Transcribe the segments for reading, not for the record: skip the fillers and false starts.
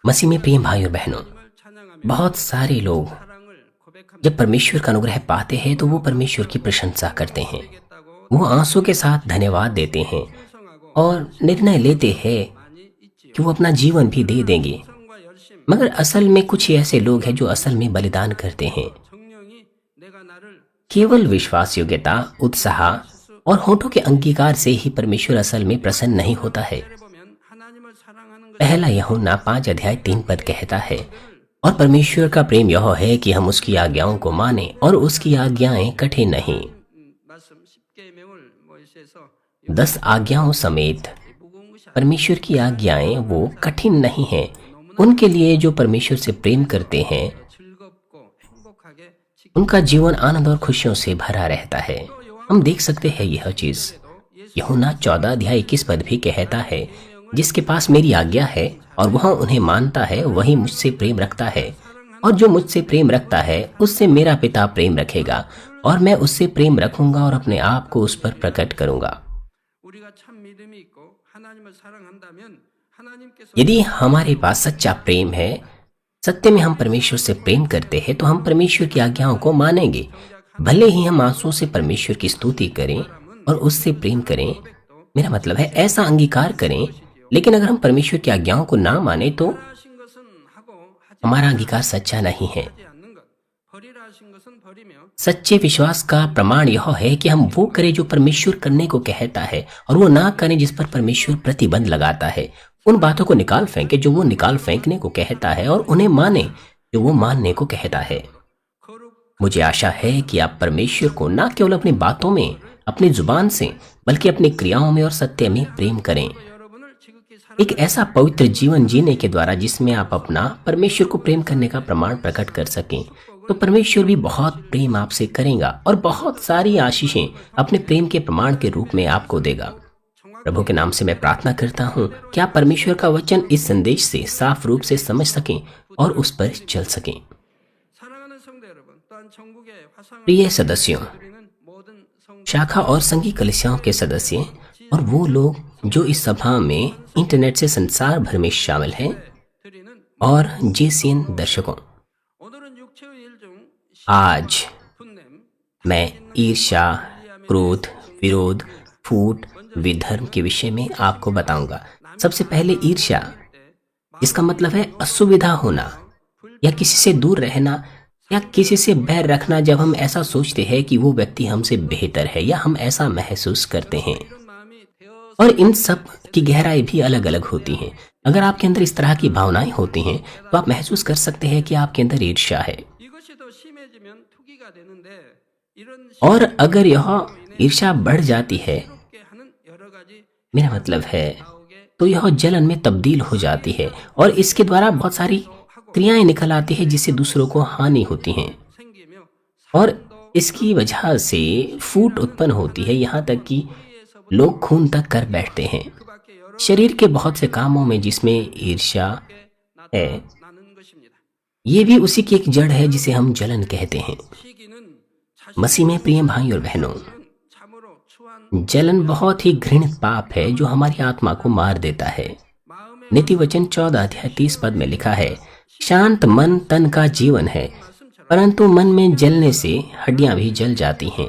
मसीह में प्रिय भाई और बहनों, बहुत सारे लोग जब परमेश्वर का अनुग्रह पाते हैं तो वो परमेश्वर की प्रशंसा करते हैं, वो आंसू के साथ धन्यवाद देते हैं और निर्णय लेते हैं कि वो अपना जीवन भी दे देंगे। मगर असल में कुछ ऐसे लोग हैं जो असल में बलिदान करते हैं। केवल विश्वास योग्यता, उत्साह और होठों के अंगीकार से ही परमेश्वर असल में प्रसन्न नहीं होता है। पहला यूहन्ना 5:3 कहता है, और परमेश्वर का प्रेम यह है कि हम उसकी आज्ञाओं को माने और उसकी आज्ञाएं कठिन नहीं। 10 आज्ञाओं समेत परमेश्वर की आज्ञाएं वो कठिन नहीं हैं। उनके लिए जो परमेश्वर से प्रेम करते हैं उनका जीवन आनंद और खुशियों से भरा रहता है। हम देख सकते हैं यह चीज यूहन्ना 14:21 भी कहता है, जिसके पास मेरी आज्ञा है और वह उन्हें मानता है वही मुझसे प्रेम रखता है, और जो मुझसे प्रेम रखता है उससे मेरा पिता प्रेम रखेगा और मैं उससे प्रेम रखूंगा और अपने आप को उस पर प्रकट करूंगा। यदि हमारे पास सच्चा प्रेम है, सत्य में हम परमेश्वर से प्रेम करते हैं, तो हम परमेश्वर की आज्ञाओं को मानेंगे। भले ही हम आंसुओं से परमेश्वर की स्तुति करें और उससे प्रेम करें, मेरा मतलब है ऐसा अंगीकार करें, लेकिन अगर हम परमेश्वर की आज्ञाओं को ना माने तो हमारा अंगीकार सच्चा नहीं है। सच्चे विश्वास का प्रमाण यह है कि हम वो करें जो परमेश्वर करने को कहता है और वो ना करें जिस पर परमेश्वर प्रतिबंध लगाता है। उन बातों को निकाल फेंके जो वो निकाल फेंकने को कहता है और उन्हें माने जो वो मानने को कहता है। मुझे आशा है कि आप परमेश्वर को ना केवल अपनी बातों में, अपनी जुबान से, बल्कि अपनी क्रियाओं में और सत्य में प्रेम करें। एक ऐसा पवित्र जीवन जीने के द्वारा जिसमें आप अपना परमेश्वर को प्रेम करने का प्रमाण प्रकट कर सकें, तो परमेश्वर भी बहुत प्रेम आपसे करेगा और बहुत सारी आशीषें अपने प्रेम के प्रमाण के रूप में आपको देगा। प्रभु के नाम से मैं प्रार्थना करता हूँ कि आप परमेश्वर का वचन इस संदेश से साफ रूप से समझ सकें और उस पर चल सकें। प्रिय सदस्यों, शाखा और संघीय कलीसियाओं के सदस्य और वो लोग जो इस सभा में इंटरनेट से संसार भर में शामिल हैं, और जेसीएन दर्शकों, आज मैं ईर्ष्या, क्रोध, विरोध, फूट, विधर्म के विषय में आपको बताऊंगा। सबसे पहले ईर्ष्या, इसका मतलब है असुविधा होना या किसी से दूर रहना या किसी से बैर रखना जब हम ऐसा सोचते हैं कि वो व्यक्ति हमसे बेहतर है या हम ऐसा महसूस करते हैं। और इन सब की गहराई भी अलग अलग होती हैं। अगर आपके अंदर इस तरह की भावनाएं होती हैं तो आप महसूस कर सकते हैं कि आपके अंदर ईर्ष्या है। और अगर यह ईर्ष्या बढ़ जाती है, मेरा मतलब है, तो यह जलन में तब्दील हो जाती है और इसके द्वारा बहुत सारी क्रियाएं निकल आती है जिससे दूसरों को हानि होती हैं और इसकी वजह से फूट उत्पन्न होती है, यहाँ तक कि लोग खून तक कर बैठते हैं। शरीर के बहुत से कामों में जिसमें ईर्ष्या है, ये भी उसी की एक जड़ है जिसे हम जलन कहते हैं। मसीह में प्रिय भाई और बहनों, जलन बहुत ही घृणित पाप है जो हमारी आत्मा को मार देता है। नीति वचन 14:30 में लिखा है, शांत मन तन का जीवन है, परंतु मन में जलने से हड्डियां भी जल जाती हैं।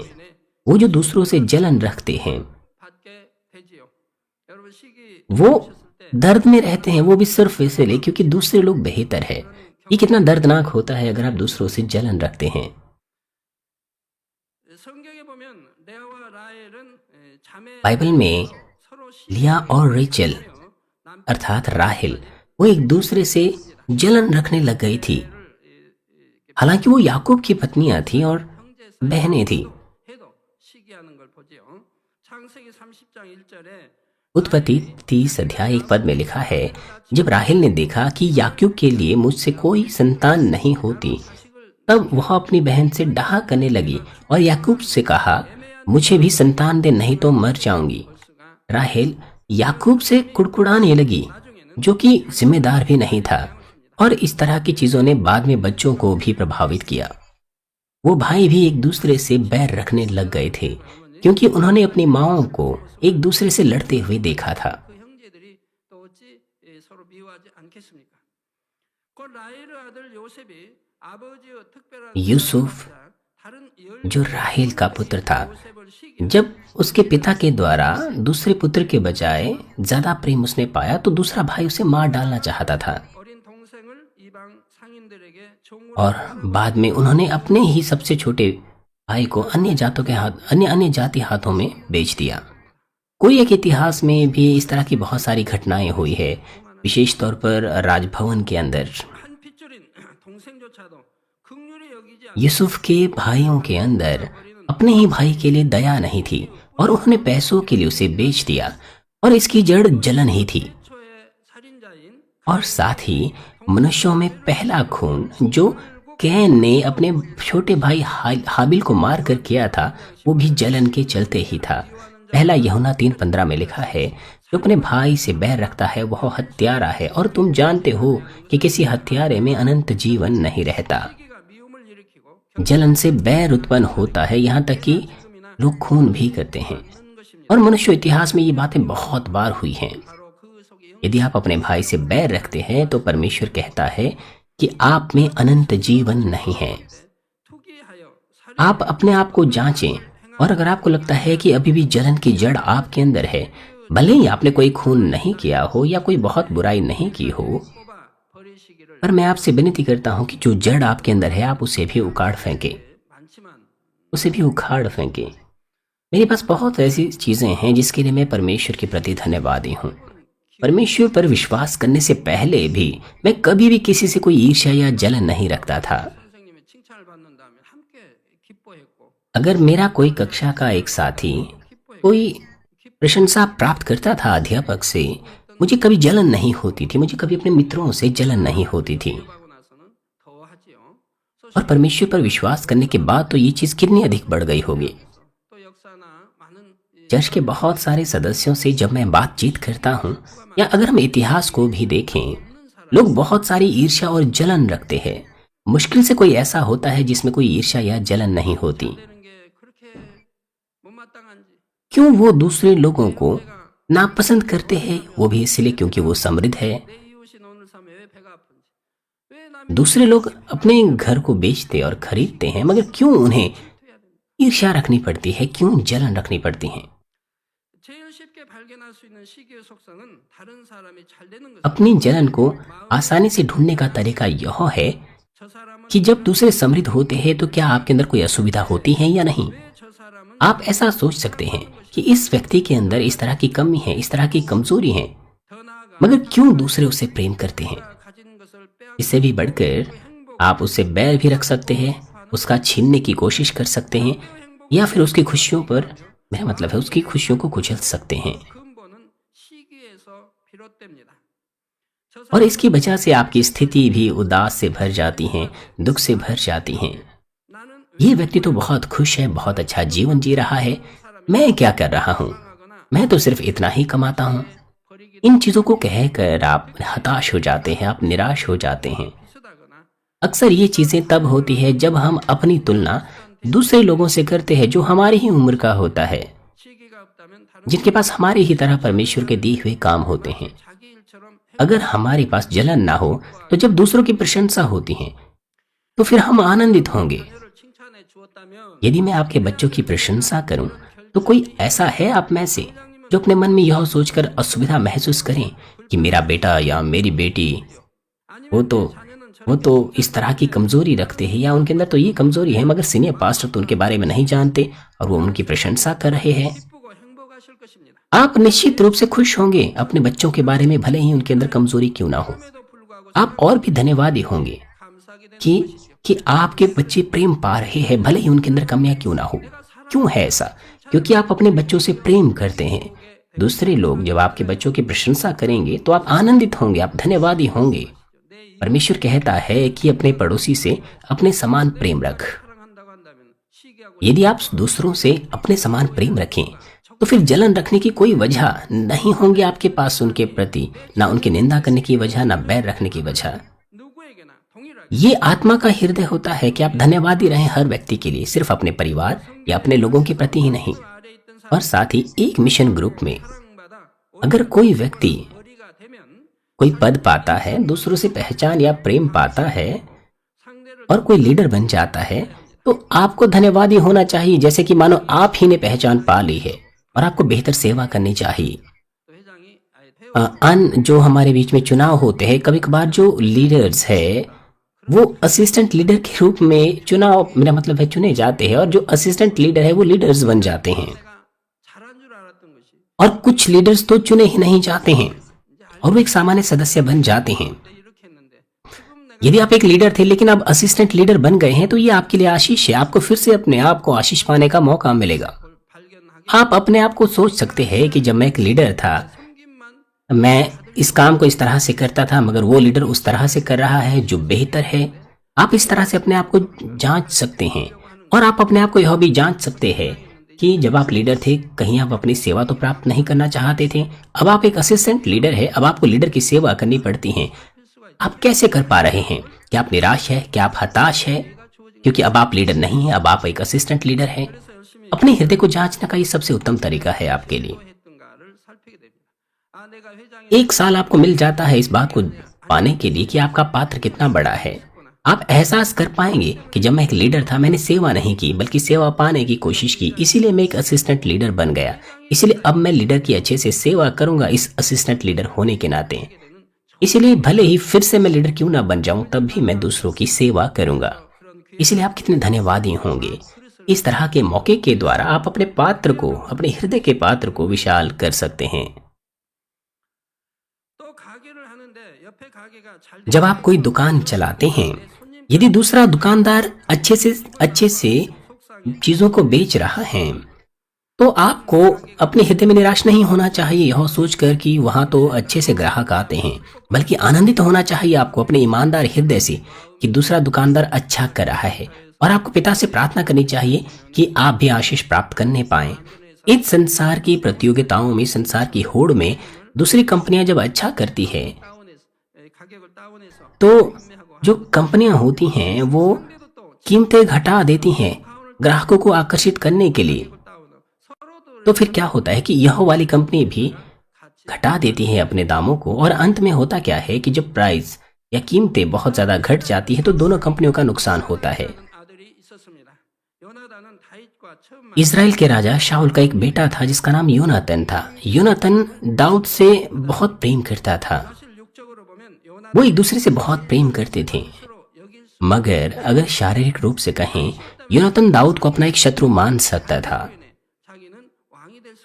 वो जो दूसरों से जलन रखते हैं वो दर्द में रहते हैं, वो भी सिर्फ इसलिए क्योंकि दूसरे लोग बेहतर है। ये कितना दर्दनाक होता है अगर आप दूसरों से जलन रखते हैं। बाइबल में लिया और रेचल अर्थात राहेल, वो एक दूसरे से जलन रखने लग गई थी। हालांकि वो याकूब की पत्नियां थी और बहनें थी। उत्पत्ति 30:1 में लिखा है, जब राहेल ने देखा कि याकूब के लिए मुझसे कोई संतान नहीं होती, तब वह अपनी बहन से डाह करने लगी और याकूब से कहा, मुझे भी संतान दे, नहीं तो मर जाऊंगी। राहेल याकूब से कुड़कुड़ाने लगी, जो कि जिम्मेदार भी नहीं था, और इस तरह की चीजों ने बाद में बच्चों को भी प्रभावित किया। वो भाई भी एक दूसरे से बैर रखने लग गए थे क्योंकि उन्होंने अपनी माँओं को एक दूसरे से लड़ते हुए देखा था। 그 형제들이 또 어찌 서로 미워하지 않겠습니까? 그 라헬의 아들 요셉이 아버지의 특별한 यूसुफ 사랑을 받자 다른 जो राहेल का पुत्र था, 요셉을 시기하여 जब उसके पिता के द्वारा दूसरे पुत्र के बजाय ज्यादा प्रेम उसने पाया तो दूसरा भाई उसे मार डालना चाहता था। 어린 동생을 이방 상인들에게 종으로 और बाद में उन्होंने अपने ही सबसे छोटे भाई को अन्य जातों के हाथ अन्य अन्य जाति हाथों में बेच दिया। कोई एक इतिहास में भी इस तरह की बहुत सारी घटनाएं हुई है, विशेष तौर पर राजभवन के अंदर। 한 핏줄인 동생조차도 긍휼히 여기지 यूसुफ के भाइयों के अंदर अपने ही भाई के लिए दया नहीं थी और उन्होंने पैसों के लिए उसे बेच दिया, और इसकी जड़ जलन ही थी। 초의 살인자인 और साथ ही मनुष्यों में पहला खून जो कैन ने अपने छोटे भाई हाबिल को मार कर किया था, वो भी जलन के चलते ही था। पहला यूहन्ना 3:15 में लिखा है, जो अपने भाई से बैर रखता है वह हत्यारा है, और तुम जानते हो कि किसी हत्यारे में अनंत जीवन नहीं रहता। 시기가 미움을 일으키고 जलन से बैर उत्पन्न होता है, यहाँ तक कि लोग खून भी करते हैं। 겪는 것입니다. और मनुष्य इतिहास में ये बातें बहुत बार हुई हैं। 바로 그 속에 यदि आप अपने भाई से बैर रखते हैं तो परमेश्वर कहता है कि आप में अनंत जीवन नहीं है। 투기하여 살인 आप अपने आप को जांचें, और अगर आपको लगता है कि अभी भी जलन की जड़ आपके अंदर है, भले ही आपने कोई खून नहीं किया हो या कोई बहुत बुराई नहीं की हो, 뽑아 버리시기를 पर मैं आपसे विनती करता हूं कि जो जड़ आपके अंदर है आप उसे भी उखाड़ फेंके, 많지만 उसे भी उखाड़ फेंके। मेरे पास बहुत ऐसी चीजें हैं जिसके लिए मैं परमेश्वर के प्रति धन्यवादी हूँ। परमेश्वर पर विश्वास करने से पहले भी मैं कभी भी किसी से कोई ईर्ष्या या जलन नहीं रखता था। 선생님의 칭찬을 받는다면 함께 기뻐했고 अगर मेरा कोई कक्षा का एक साथी कोई प्रशंसा प्राप्त करता था अध्यापक से, मुझे कभी जलन नहीं होती थी, मुझे कभी अपने मित्रों से जलन नहीं होती थी। 하고 나서는 더 하지요. और परमेश्वर पर विश्वास करने के बाद तो ये चीज कितनी अधिक बढ़ गई होगी। 또 역사나 많은 चर्च के बहुत सारे सदस्यों से जब मैं बातचीत करता हूँ, या अगर हम इतिहास को भी देखें, लोग बहुत सारी ईर्ष्या और जलन रखते हैं। मुश्किल से कोई ऐसा होता है जिसमें कोई ईर्ष्या या जलन नहीं होती। 되는 게 그렇게 못마땅한지 क्यों वो दूसरे लोगों को नापसंद करते हैं? वो भी इसलिए क्योंकि वो समृद्ध है। 내 이웃이 오늘 삶에 왜 배가 아픈지 왜 남이 दूसरे लोग अपने घर को बेचते और खरीदते हैं, मगर क्यों उन्हें 해야 되는지 ईर्ष्या रखनी पड़ती है, क्यों जलन रखनी पड़ती है? 제일 쉽게 발견할 수 있는 시기의 속성은 다른 사람이 잘 되는 것입니다. अपनी जलन को आसानी से ढूंढने का तरीका यह है 저 사람은 कि जब दूसरे समृद्ध होते हैं तो क्या आपके अंदर कोई असुविधा होती है या नहीं। 왜 저 사람은 आप ऐसा सोच सकते हैं कि इस व्यक्ति के अंदर इस तरह की कमी है, इस तरह की कमजोरी है, 더 나아가 मगर क्यों दूसरे उसे प्रेम करते हैं? 가진 것을 빼앗 इससे भी बढ़कर आप उससे बैर भी रख सकते हैं, उसका छीनने की कोशिश कर सकते हैं, या फिर उसकी खुशियों पर, मेरा मतलब है उसकी खुशियों को कुचल सकते हैं। 근본은 시기에서 비롯됩니다. 저 और इसकी वजह से आपकी स्थिति भी उदास से भर जाती है, दुख से भर जाती है। 나는 ये व्यक्ति तो बहुत खुश है, बहुत अच्छा जीवन जी रहा है, मैं क्या कर रहा हूँ? 하거나 मैं तो सिर्फ इतना ही कमाता हूँ। 버리기 इन चीजों को कहकर आप हताश हो जाते हैं, आप निराश हो जाते हैं। 비슷하거나 अक्सर ये चीजें तब होती है जब हम अपनी तुलना दूसरे लोगों से करते हैं जो हमारी ही उम्र का होता है, 시기가 없다면 다른 जिनके पास हमारे ही तरह परमेश्वर के दिए हुए काम होते हैं। 자기 일처럼 अगर हमारे पास जलन ना हो तो जब दूसरों की प्रशंसा होती है तो फिर हम आनंदित होंगे। 자녀를 칭찬해 주었다면 यदि मैं आपके बच्चों की प्रशंसा करूं तो कोई ऐसा है आप में से जो अपने मन में यह सोचकर असुविधा महसूस करें कि मेरा बेटा या मेरी बेटी 아니면 वो तो इस तरह की कमजोरी रखते हैं, या उनके अंदर तो ये कमजोरी है, मगर सीनियर पास्टर तो उनके बारे में नहीं जानते और वो उनकी प्रशंसा कर रहे हैं। 기쁘고 행복하실 것입니다. आप निश्चित रूप से खुश होंगे अपने बच्चों के बारे में, भले ही उनके अंदर कमजोरी क्यों ना हो। 그럼에도 불구하고 आप और भी धन्यवादी होंगे 감사하게 되는 कि 것이죠. कि आपके बच्चे प्रेम पा रहे हैं, भले ही उनके अंदर कमियां क्यों ना हो। क्यों है ऐसा? क्योंकि आप अपने बच्चों से प्रेम करते हैं। दूसरे लोग जब आपके बच्चों की प्रशंसा करेंगे तो आप आनंदित होंगे, आप धन्यवादी होंगे। परमेश्वर कहता है कि अपने पड़ोसी से अपने समान प्रेम रख। 사랑한다고 한다면 시기하고 यदि आप दूसरों से अपने समान प्रेम रखें तो फिर जलन रखने की कोई वजह नहीं होंगी आपके पास उनके प्रति, ना उनकी निंदा करने की वजह, ना बैर रखने की वजह। 누구에게나 동일하게 ये आत्मा का हृदय होता है कि आप धन्यवादी रहें हर व्यक्ति के लिए, सिर्फ अपने परिवार या अपने लोगों के प्रति ही नहीं। 아래 और साथ ही एक मिशन ग्रुप में अगर कोई व्यक्ति कोई पद पाता है, दूसरों से पहचान या प्रेम पाता है और कोई लीडर बन जाता है, तो आपको धन्यवादी होना चाहिए, जैसे कि मानो आप ही ने पहचान पा ली है और आपको बेहतर सेवा करनी चाहिए। जो हमारे बीच में चुनाव होते हैं, कभी कभार जो लीडर्स है वो असिस्टेंट लीडर के रूप में चुनाव, मेरा मतलब है, चुने जाते हैं और जो असिस्टेंट लीडर है वो लीडर्स बन जाते हैं। और कुछ लीडर्स तो चुने ही नहीं जाते हैं और वो एक सामान्य सदस्य बन जाते हैं। यदि आप एक लीडर थे लेकिन अब असिस्टेंट लीडर बन गए हैं तो ये आपके लिए आशीष है। आपको फिर से अपने आप को आशीष पाने का मौका मिलेगा। आप अपने आप को सोच सकते हैं कि जब मैं एक लीडर था, मैं इस काम को इस तरह से करता था, मगर वो लीडर उस तरह से कर रहा है जो बेहतर है। आप इस तरह से अपने आप को जांच सकते हैं और आप अपने आप को यह भी जांच सकते हैं कि जब आप लीडर थे, कहीं आप अपनी सेवा तो प्राप्त नहीं करना चाहते थे। अब आप एक असिस्टेंट लीडर है, अब आपको लीडर की सेवा करनी पड़ती है। आप कैसे कर पा रहे हैं? क्या आप निराश है? क्या आप हताश है? क्योंकि अब आप लीडर नहीं है, अब आप एक असिस्टेंट लीडर है। अपने हृदय को जांचने का ये सबसे उत्तम तरीका है आपके लिए। एक साल आपको मिल जाता है इस बात को पाने के लिए कि आपका पात्र कितना बड़ा है। आप एहसास कर पाएंगे कि जब मैं एक लीडर था, मैंने सेवा नहीं की बल्कि सेवा पाने की कोशिश की, इसीलिए मैं एक असिस्टेंट लीडर बन गया। इसीलिए अब मैं लीडर की अच्छे से सेवा करूंगा इस असिस्टेंट लीडर होने के नाते। इसीलिए भले ही फिर से मैं लीडर क्यों ना बन जाऊं, तब भी मैं दूसरों की सेवा करूंगा। इसलिए आप कितने धन्यवादी होंगे। इस तरह के मौके के द्वारा आप अपने पात्र को, अपने हृदय के पात्र को विशाल कर सकते हैं। जब आप कोई दुकान चलाते हैं, यदि दूसरा दुकानदार अच्छे से चीजों को बेच रहा है, तो आपको अपने हृदय में निराश नहीं होना चाहिए यह सोचकर कि वहां तो अच्छे से ग्राहक आते हैं, बल्कि आनंदित होना चाहिए आपको अपने ईमानदार हृदय से कि दूसरा दुकानदार अच्छा कर रहा है। और आपको पिता से प्रार्थना करनी चाहिए कि आप भी आशीष प्राप्त करने पाएं। इस संसार की प्रतियोगिताओं में, संसार की होड़ में दूसरी कंपनियां जब अच्छा करती है तो जो कंपनियां होती हैं वो कीमतें घटा देती हैं ग्राहकों को आकर्षित करने के लिए। तो फिर क्या होता है कि यह वाली कंपनी भी घटा देती है अपने दामों को, और अंत में होता क्या है कि जब प्राइस या कीमतें बहुत ज्यादा घट जाती है तो दोनों कंपनियों का नुकसान होता है। इजराइल के राजा शाऊल का एक बेटा था जिसका नाम योनातन था। योनातन दाऊद से बहुत प्रेम करता था, वो एक दूसरे से बहुत प्रेम करते थे। मगर अगर शारीरिक रूप से कहें, योनातन दाऊद को अपना एक शत्रु मान सकता था,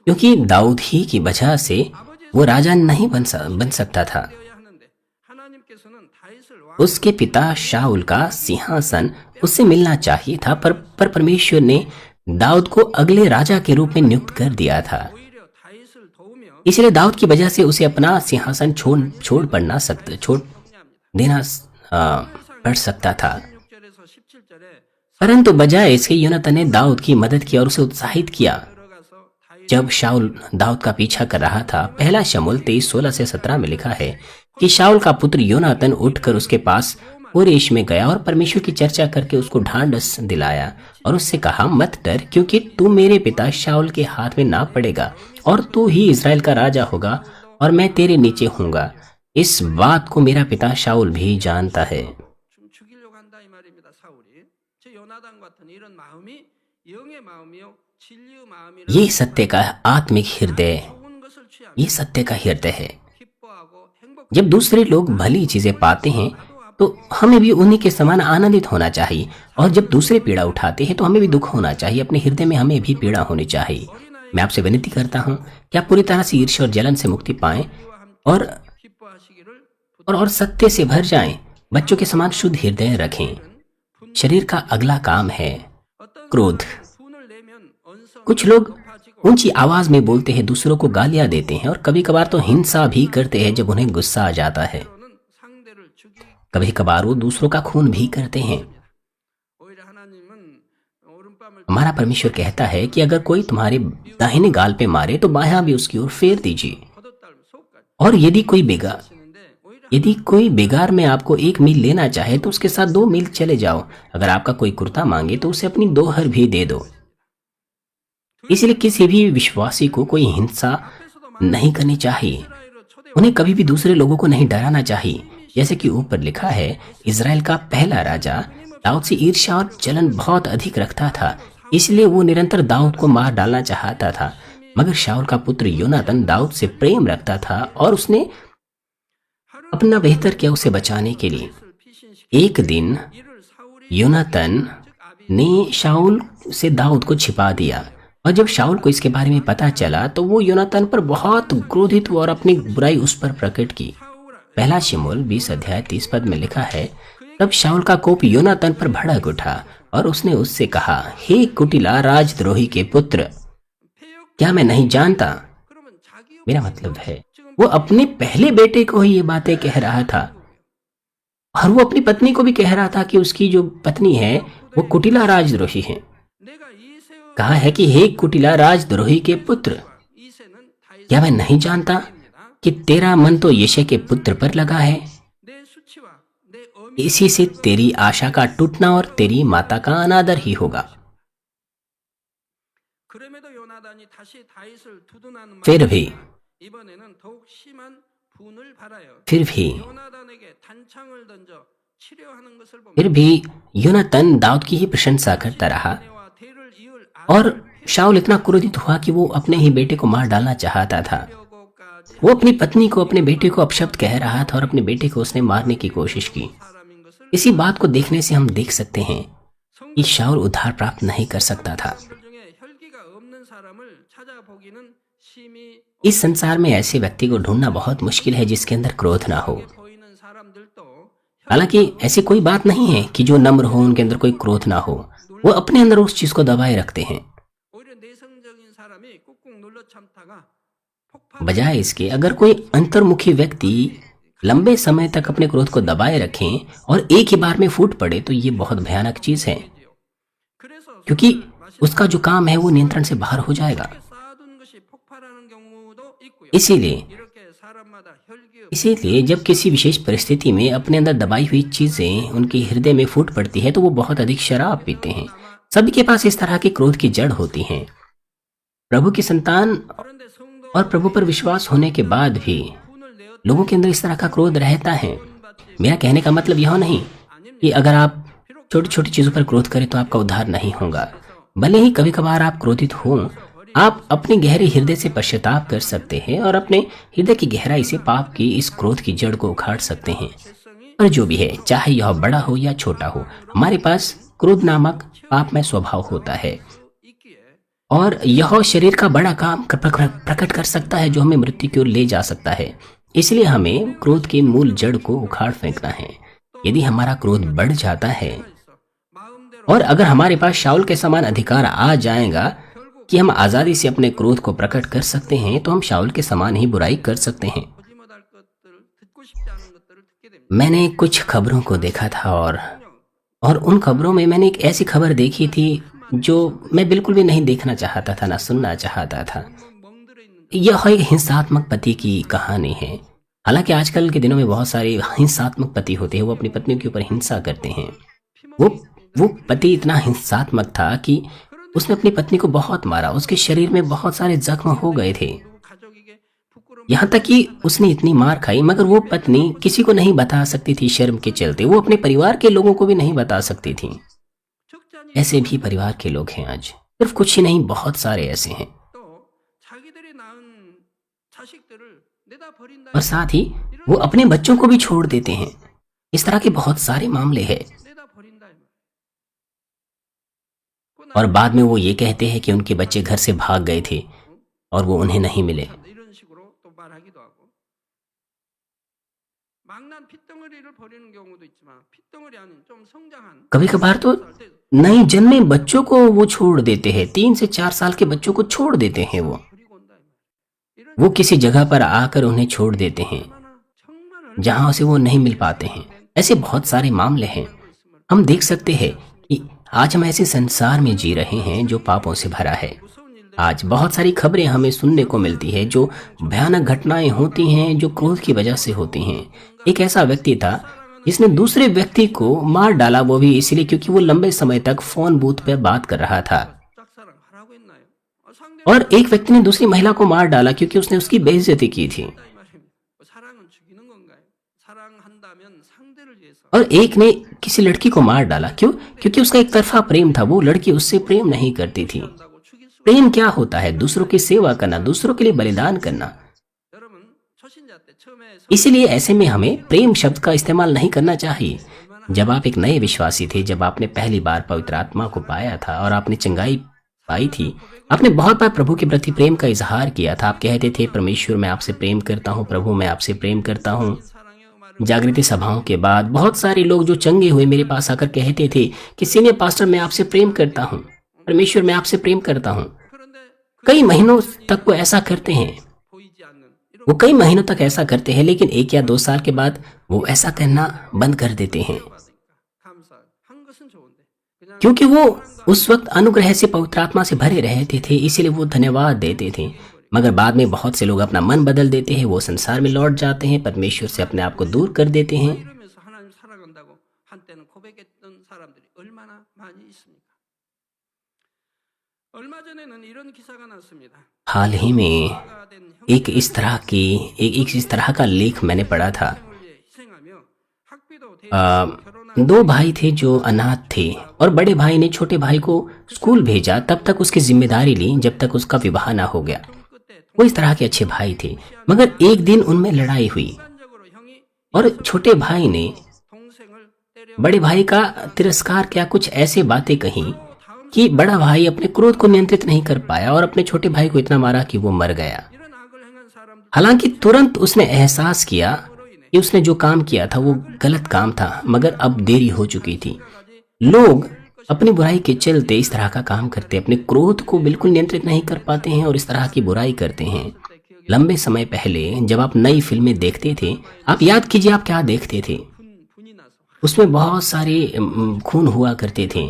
क्योंकि दाऊद ही की वजह से वो राजा नहीं बन सकता था। उसके पिता शाऊल का सिंहासन उससे मिलना चाहिए था, पर परमेश्वर ने दाऊद को अगले राजा के रूप में नियुक्त कर दिया था। इसलिए दाऊद की वजह से उसे अपना सिंहासन छोड़ देना पड़ सकता था। परंतु बजाय इसके योनातन ने दाऊद की मदद की और उसे उत्साहित किया। जब शाऊल दाऊद का पीछा कर रहा था, पहला शमूएल 23:16-17 में लिखा है कि शाऊल का पुत्र योनातन उठकर उसके पास होरेश में गया और परमेश्वर की चर्चा करके उसको ढांढस दिलाया और उससे कहा, मत डर, क्योंकि तू मेरे पिता शाऊल के हाथ में ना पड़ेगा और तू ही इजराइल का राजा होगा और मैं तेरे नीचे हूँगा। इस बात को मेरा पिता शाऊल भी जानता है। ये सत्य का आत्मिक हृदय, ये सत्य का हृदय है। जब दूसरे लोग भली चीजें पाते हैं तो हमें भी उन्हीं के समान आनंदित होना चाहिए, और जब दूसरे पीड़ा उठाते हैं तो हमें भी दुख होना चाहिए। अपने हृदय में हमें भी पीड़ा होनी चाहिए। मैं आपसे विनती करता हूँ कि आप पूरी तरह से ईर्ष्या और जलन से मुक्ति पाएं और सत्य से भर जाएं। बच्चों के समान शुद्ध हृदय रखें। शरीर का अगला काम है क्रोध। कुछ लोग ऊंची आवाज में बोलते हैं, दूसरों को गालियां देते हैं और कभी कभार तो हिंसा भी करते हैं जब उन्हें गुस्सा आ जाता है। कभी कभार वो दूसरों का खून भी करते हैं। हमारा परमेश्वर कहता है कि अगर कोई तुम्हारे दाहिने गाल पे मारे तो बायां भी उसकी ओर फेर दीजिए। और यदि कोई बेगार में आपको 1 मील लेना चाहे तो उसके साथ 2 मील चले जाओ। अगर आपका कोई कुर्ता मांगे तो उसे अपनी 2 हर भी दे दो। इसलिए किसी भी विश्वासी को कोई हिंसा नहीं करनी चाहिए। उन्हें कभी भी दूसरे लोगों को नहीं डराना चाहिए। जैसे कि ऊपर लिखा है, इज़राइल का पहला राजा दाऊद से ईर्ष्या और जलन बहुत अधिक रखता था, इसलिए वो निरंतर दाऊद को मार डालना चाहता था। मगर शाऊल का पुत्र योनातन दाऊद से प्रेम रखता था और उसने अपना बेहतर किया उसे बचाने के लिए। एक दिन योनातन ने शाऊल से दाऊद को छिपा दिया और जब शाऊल को इसके बारे में पता चला तो वो योनातन पर बहुत क्रोधित हुआ और अपनी बुराई उस पर प्रकट की। पहला शमूएल 20 अध्याय 30 पद में लिखा है, तब शाऊल का कोप योनातन पर भड़क उठा और उसने उससे कहा, हे कुटिला राजद्रोही के पुत्र, क्या मैं नहीं जानता? मेरा मतलब है वो अपने पहले बेटे को ही ये बातें कह रहा था और वो अपनी पत्नी को भी कह रहा था कि उसकी जो पत्नी है वो कुटिला राजद्रोही है। कहा है कि हे कुटिला राजद्रोही के पुत्र, क्या मैं नहीं जानता कि तेरा मन तो यिशै के पुत्र पर लगा है? इसी से तेरी आशा का टूटना और तेरी माता का अनादर ही होगा। फिर भी योनातन दाऊद की ही प्रशंसा करता रहा और शाऊल इतना क्रोधित हुआ कि वो अपने ही बेटे को मार डालना चाहता था। वो अपनी पत्नी को, अपने बेटे को अपशब्द कह रहा था और अपने बेटे को उसने मारने की कोशिश की। इसी बात को देखने से हम देख सकते हैं कि शाऊल उद्धार प्राप्त नहीं कर सकता था। इस संसार में ऐसे व्यक्ति को ढूंढना बहुत मुश्किल है जिसके अंदर क्रोध ना हो। हालांकि ऐसी कोई बात नहीं है कि जो नम्र हो उनके अंदर कोई क्रोध ना हो, वो अपने अंदर उस चीज को दबाए रखते हैं। बजाय इसके अगर कोई अंतर्मुखी व्यक्ति लंबे समय तक अपने क्रोध को दबाए रखें और एक ही बार में फूट पड़े तो ये बहुत भयानक चीज है, क्योंकि उसका जो काम है वो नियंत्रण से बाहर हो जाएगा। इसीलिए जब किसी विशेष परिस्थिति में अपने अंदर दबाई हुई चीजें उनके हृदय में फूट पड़ती है तो वो बहुत अधिक शराब पीते हैं। सभी के पास इस तरह के क्रोध की जड़ होती है। प्रभु की संतान और प्रभु पर विश्वास होने के बाद भी लोगों के अंदर इस तरह का क्रोध रहता है। मेरा कहने का मतलब यह नहीं कि अगर आप छोटी छोटी चीजों पर क्रोध करें तो आपका उद्धार नहीं होगा। भले ही कभी कभार आप क्रोधित हों, आप अपने गहरे हृदय से पश्चाताप कर सकते हैं और अपने हृदय की गहराई से पाप की इस क्रोध की जड़ को उखाड़ सकते हैं। पर जो भी है, चाहे यह बड़ा हो या छोटा हो, हमारे पास क्रोध नामक पापमय स्वभाव होता है और यह शरीर का बड़ा काम प्रकट कर सकता है जो हमें मृत्यु की ओर ले जा सकता है। इसलिए हमें क्रोध के मूल जड़ को उखाड़ फेंकना है। यदि हमारा क्रोध बढ़ जाता है और अगर हमारे पास शाऊल के समान अधिकार आ जाएगा कि हम आजादी से अपने क्रोध को प्रकट कर सकते हैं, तो हम शाऊल के समान ही बुराई कर सकते हैं। मैंने कुछ खबरों को देखा था और उन खबरों में मैंने एक ऐसी खबर देखी थी जो मैं बिल्कुल भी नहीं देखना चाहता था, ना सुनना चाहता था। यह एक हिंसात्मक पति की कहानी है। हालांकि आजकल के दिनों में बहुत सारे हिंसात्मक पति होते हैं, वो अपनी पत्नियों के ऊपर हिंसा करते हैं। वो पति इतना हिंसात्मक था कि उसने अपनी पत्नी को बहुत मारा, उसके शरीर में बहुत सारे जख्म हो गए थे, यहाँ तक कि उसने इतनी मार खाई, मगर वो पत्नी किसी को नहीं बता सकती थी शर्म के चलते। वो अपने परिवार के लोगों को भी नहीं बता सकती थी। ऐसे भी परिवार के लोग हैं आज, सिर्फ कुछ ही नहीं, बहुत सारे ऐसे हैं। और साथ ही वो अपने बच्चों को भी छोड़ देते हैं। इस तरह के बहुत सारे मामले हैं और बाद में वो ये कहते हैं कि उनके बच्चे घर से भाग गए थे और वो उन्हें नहीं मिले। कभी कभार तो नए जन्मे बच्चों को वो छोड़ देते हैं, 3 से 4 साल के बच्चों को छोड़ देते हैं। वो किसी जगह पर आकर उन्हें छोड़ देते हैं जहां से वो नहीं मिल पाते हैं। ऐसे बहुत सारे मामले हैं। हम देख सकते हैं कि आज हम ऐसे संसार में जी रहे हैं जो पापों से भरा है। आज बहुत सारी खबरें हमें सुनने को मिलती है जो भयानक घटनाएं होती हैं जो क्रोध की वजह से होती हैं। एक ऐसा व्यक्ति था जिसने दूसरे व्यक्ति को मार डाला, वो भी इसलिए क्योंकि वो लंबे समय तक फोन बूथ पर बात कर रहा था। और एक व्यक्ति ने दूसरी महिला को मार डाला क्योंकि उसने उसकी बेइज्जती की थी। 이 말입니다. 사랑은 죽이는 건가요? 사랑한다면 상대를 위해서 और एक ने किसी लड़की को मार डाला, क्यों? क्योंकि उसका एक तरफा प्रेम था, वो लड़की उससे प्रेम नहीं करती थी। 한다고 죽일 수 प्रेम क्या होता है? दूसरों की सेवा करना, दूसरों के लिए बलिदान करना। 여러분 초신자 때 처음에 इसीलिए ऐसे में हमें प्रेम शब्द का इस्तेमाल नहीं करना चाहिए। जब आप एक नए विश्वासी थे, जब आपने पहली बार पवित्र आत्मा को पाया था और आपने चंगाई पाई थी, आपने बहुत बार प्रभु के प्रति प्रेम का इजहार किया था। आप कहते थे, परमेश्वर मैं आपसे प्रेम करता हूँ, प्रभु मैं आपसे प्रेम करता हूँ। 사랑의 말을 जागृति सभाओं के बाद बहुत सारे लोग जो चंगे हुए मेरे पास आकर कहते थे कि सीनियर पास्टर मैं आपसे प्रेम करता हूँ, परमेश्वर मैं आपसे प्रेम करता हूँ। 그런데 कई महीनों तक वो ऐसा करते हैं, 보이지 않는 이런 वो कई महीनों तक ऐसा करते हैं, लेकिन 1 या 2 साल के बाद वो ऐसा करना बंद कर देते हैं, 받으니까 감사한 것은 좋은데 그냥 क्योंकि वो उस वक्त अनुग्रह से पवित्र आत्मा से भरे रहते थे, इसीलिए वो धन्यवाद देते थे। मगर बाद में बहुत से लोग अपना मन बदल देते हैं, वो संसार में लौट जाते हैं, परमेश्वर से अपने आप को दूर कर देते हैं। 이러면서 하나님 사랑한다고 한때는 고백했던 사람들이 얼마나 많이 있습니까? 얼마 전에는 이런 기사가 났습니다. हाल ही में 가 된 형 एक इस तरह का लेख मैंने पढ़ा था। 생을 위해 희생하며 학비도 आ, 대신 결혼한 2 भाई थे जो अनाथ थे और बड़े भाई ने छोटे भाई को स्कूल भेजा, तब तक उसकी जिम्मेदारी ली जब तक उसका विवाह ना हो गया। 끝에 वो इस तरह के अच्छे भाई थे, मगर एक दिन उनमें लड़ाई हुई 순간적으로 형이 और छोटे भाई ने 동생을 때려 बड़े भाई का तिरस्कार किया, कुछ ऐसे बातें कही कि बड़ा भाई अपने क्रोध को नियंत्रित नहीं कर पाया और अपने छोटे भाई को इतना मारा कि वो मर गया। 이런 악을 행한 사람들 हालांकि तुरंत उसने एहसास किया कि उसने जो काम किया था वो गलत काम था, मगर अब देरी हो चुकी थी। लोग अपनी बुराई के चलते इस तरह का काम करते, अपने क्रोध को बिल्कुल नियंत्रित नहीं कर पाते हैं और इस तरह की बुराई करते हैं। लंबे समय पहले जब आप नई फिल्में देखते थे, आप याद कीजिए आप क्या देखते थे। 분이 나서 उसमें बहुत सारे खून हुआ करते थे।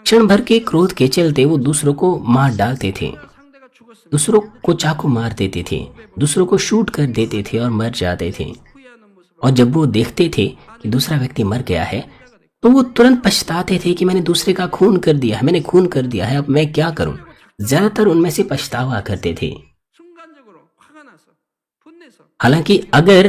क्षण भर के क्रोध के चलते वो दूसरों को मार डालते थे, 상대가 죽었으면 दूसरों को चाकू मार देते थे, दूसरों को शूट कर देते थे और मर जाते थे। 후회하는 मो습 और जब वो देखते थे कि दूसरा व्यक्ति मर गया है, तो वो तुरंत पछताते थे कि मैंने दूसरे का खून कर दिया है, मैंने खून कर दिया है, अब मैं क्या करूं। ज्यादातर उनमें से पछतावा करते थे। 순간적으로 화가 나서 분내서 हालांकि अगर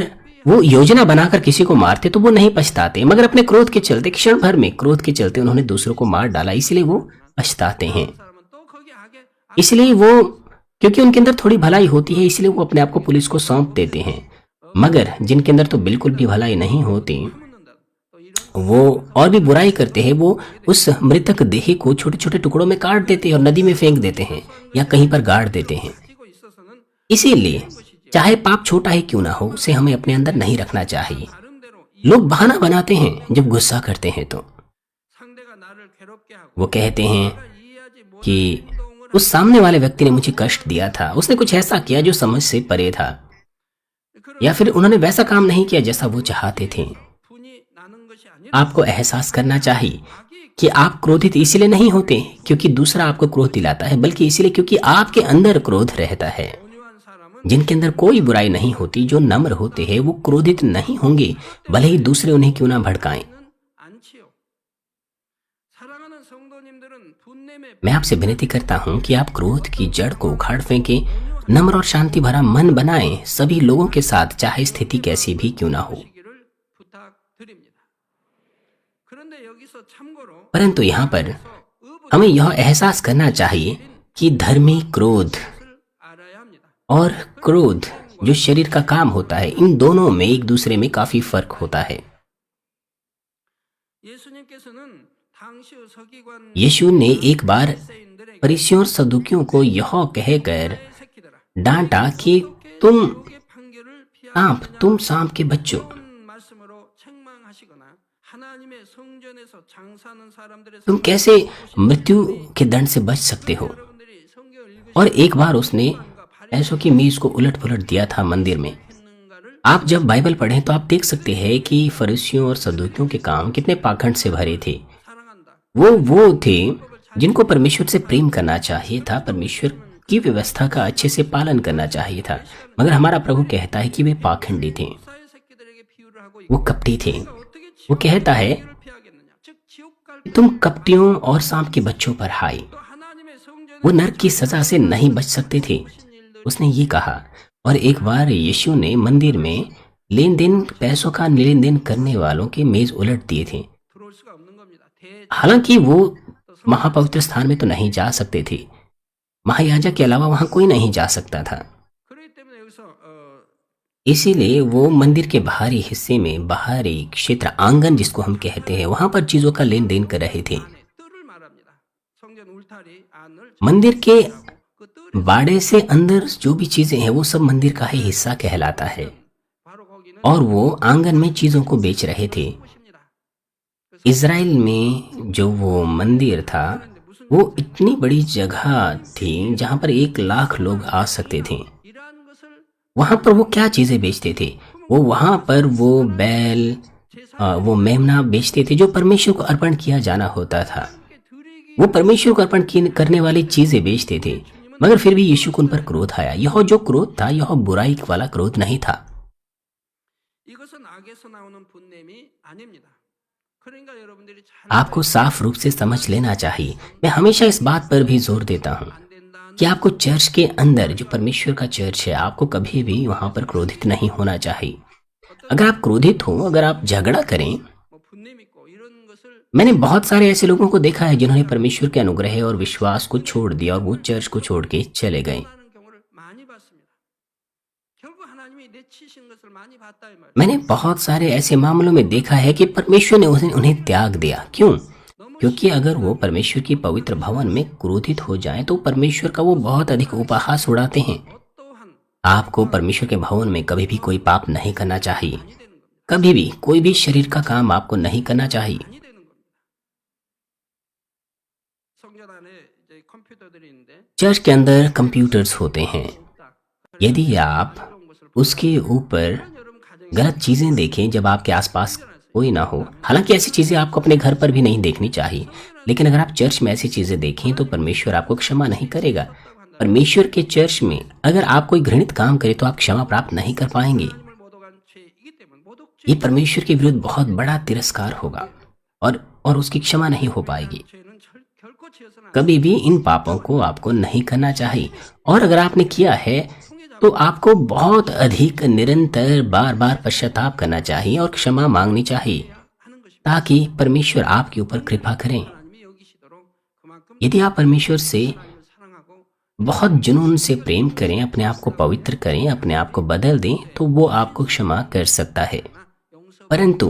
वो योजना बनाकर किसी को मारते तो वो नहीं पछताते, मगर अपने क्रोध के चलते, क्षण भर में क्रोध के चलते उन्होंने दूसरों को मार डाला, इसलिए वो पछताते हैं। 사람은 또 거기 악에 इसलिए वो, क्योंकि उनके अंदर थोड़ी भलाई होती है, इसलिए वो अपने आप को पुलिस को सौंप देते हैं। मगर जिनके अंदर तो बिल्कुल भी भलाई नहीं होती, 묻는다. 또 이런 वो और भी बुराई करते हैं। वो उस मृतक देह को छोटे छोटे टुकड़ों में काट देते हैं और नदी में फेंक देते हैं या कहीं पर गाड़ देते हैं। 지고 있어서는 इसीलिए चाहे पाप छोटा ही क्यों ना हो, उसे हमें अपने अंदर नहीं रखना चाहिए। 나름대로 이 लोग बहाना बनाते हैं जब गुस्सा करते हैं, तो 상대가 나를 괴롭게 하고 वो कहते हैं 내가 이해하지 못한 कि 행동을 उस सामने वाले व्यक्ति ने मुझे कष्ट दिया था, उसने कुछ ऐसा किया जो समझ से परे था, 그런 या फिर उन्होंने वैसा काम नहीं किया जैसा वो चाहते थे। 분이 나는 것이 아니라 आपको एहसास करना चाहिए 악이 कि आप क्रोधित इसलिए नहीं होते क्योंकि दूसरा आपको क्रोध दिलाता है, बल्कि इसलिए क्योंकि आपके अंदर क्रोध रहता है। 온유한 사람은 जिनके अंदर कोई बुराई नहीं होती, जो नम्र होते हैं, वो क्रोधित नहीं होंगे, भले ही दूसरे उन्हें क्यों ना भड़काएं। 않지요. 사랑하는 성도님들은 분냄에 मैं आपसे विनती करता हूं कि आप क्रोध की जड़ को उखाड़ फेंके, नम्र और शांति भरा मन बनाएं सभी लोगों के साथ, चाहे स्थिति कैसी भी क्यों ना हो। 하시기를 부탁드립니다. 그런데 여기서 참고로 परंतु यहाँ पर हमें यह एहसास करना चाहिए कि धर्मी क्रोध 알아야 합니다. और क्रोध जो शरीर का काम होता है, इन दोनों में एक दूसरे में काफी फर्क होता है। 예수님께서는 당시 서기관 यीशु ने एक बार 세인들에게 फरीसियों और सदुकियों को यह कहकर 새끼들아 डांटा कि तुम 지옥의 판결을 तुम सांप के बच्चों, 피하는 말씀으로 책망하시거나 하나님의 성전에서 장사하는 사람들의 तुम कैसे मृत्यु के दंड से बच सकते हो। 여러분들이 성경을 읽으시는 और एक बार उसने ऐसों की मीज को उलट पुलट दिया था मंदिर में। 가를 आप जब बाइबल पढ़ें तो आप देख सकते हैं कि फरीसियों और सदुकियों के काम कितने पाखंड से भरे थे। 사랑한다. वो थे जिनको परमेश्वर से प्रेम करना चाहिए था, परमेश्वर की व्यवस्था का अच्छे से पालन करना चाहिए था, मगर हमारा प्रभु कहता है कि वे पाखंडी थे, 사의 새끼들에게 비유를 하고 वो कपटी थे। 어떻게 वो कहता है 지옥을 피하겠느냐? 즉 지옥 갈 कि तुम कपटियों और सांप के बच्चों पर हाय। 또 하나님의 성전에 वो नरक की सजा से नहीं बच सकते थे। उसने ये कहा। और एक बार यीशु ने मंदिर में लेन देन पैसों का लेन देन करने वालों के मेज उलट दिए थे। 들어올 수가 없는 겁니다. हालांकि वो 또 महापवित्र स्थान में तो नहीं जा सकते थे, महायाजक के अलावा वहां कोई नहीं जा सकता था। 그렇기 때문에 여기서 इसीलिए वो मंदिर के बाहरी हिस्से में, बाहरी क्षेत्र, आंगन जिसको हम कहते हैं, वहां पर चीजों का लेन देन कर रहे थे। 안에 뜰을 말합니다. 성전 울타리 안을 मंदिर के 정리하고 그 뜰에 बाड़े से अंदर जो भी चीजें हैं वो सब मंदिर का ही हिस्सा कहलाता है। 바로 거기는 और वो आंगन में चीजों को बेच रहे थे। 곳입니다. इज़राइल में जो वो मंदिर था वो इतनी बड़ी जगह थी जहां पर 1 लाख लोग आ सकते थे। 이러한 것을 वहां पर वो क्या चीजें बेचते थे? वो वहां पर वो बैल, वो मेमना बेचते थे जो परमेश्वर को अर्पण किया जाना होता था। 함께 드리기 वो परमेश्वर को अर्पण करने वाली चीजें बेचते थे। मगर फिर भी यीशु को उन पर क्रोध आया। यह जो क्रोध था यह बुराई वाला क्रोध नहीं था। 이것은 악에서 나오는 분냄이 아닙니다. 그러니까 여러분들이 잘 आपको साफ रूप से समझ लेना चाहिए। मैं हमेशा इस बात पर भी जोर देता हूँ 안 된다는 कि आपको चर्च के अंदर, जो परमेश्वर का चर्च है, आपको कभी भी वहां पर क्रोधित नहीं होना चाहिए। अगर आप क्रोधित हो, अगर आप झगड़ा करें, 뭐 분냄 있고 이런 것을 मैंने बहुत सारे ऐसे लोगों को देखा है जिन्होंने परमेश्वर के अनुग्रह और विश्वास को छोड़ दिया और वो चर्च को छोड़ के चले गए। 하는 경우를 많이 봤습니다. 결국 하나님이 내치신 것을 많이 봤다 이 말이에요. मैंने बहुत सारे ऐसे मामलों में देखा है कि परमेश्वर ने उन्हें त्याग दिया। क्यों? क्योंकि अगर वो परमेश्वर की पवित्र भवन में क्रोधित हो जाएं तो परमेश्वर का वो बहुत अधिक उपहास उड़ाते हैं। 어떠한 आपको परमेश्वर के भवन में कभी भी कोई पाप नहीं करना चाहिए। 아니 되는 겁니다. कभी भी कोई भी शरीर का काम आपको नहीं करना चाहिए। 아니 되는 겁니다. 성전 안에 이제 컴퓨터들이 있는데 चर्च के अंदर कंप्यूटर्स होते हैं। 없다. यदि आप 그런 것을 उसके ऊपर 여러분 가정에 गलत चीजें देखें जब आपके आसपास कोई ना हो, हालांकि ऐसी चीजें आपको अपने घर पर भी नहीं देखनी चाहिए, लेकिन अगर आप चर्च में ऐसी चीजें देखें तो परमेश्वर आपको क्षमा नहीं करेगा। परमेश्वर के चर्च में अगर आप कोई घृणित काम करे तो आप क्षमा प्राप्त नहीं कर पाएंगे। 하나님을 모독한 죄이기 때문에 모독죄 ये परमेश्वर के विरुद्ध बहुत बड़ा तिरस्कार होगा और उसकी क्षमा नहीं हो पाएगी। 죄는 결코 지어서는 안 कभी भी इन पापों को आपको नहीं करना चाहिए। और अगर आपने किया है तो आपको बहुत अधिक निरंतर बार बार पश्चाताप करना चाहिए और क्षमा मांगनी चाहिए 하는 것입니다. ताकि परमेश्वर आपके ऊपर कृपा करें। 하나님이 여기시도록 그만큼 यदि आप परमेश्वर से 하나님을 사랑하고 बहुत जुनून से प्रेम करें, अपने आप को पवित्र करें, अपने आप को बदल दें, तो वो आपको क्षमा कर सकता है। 용서 परंतु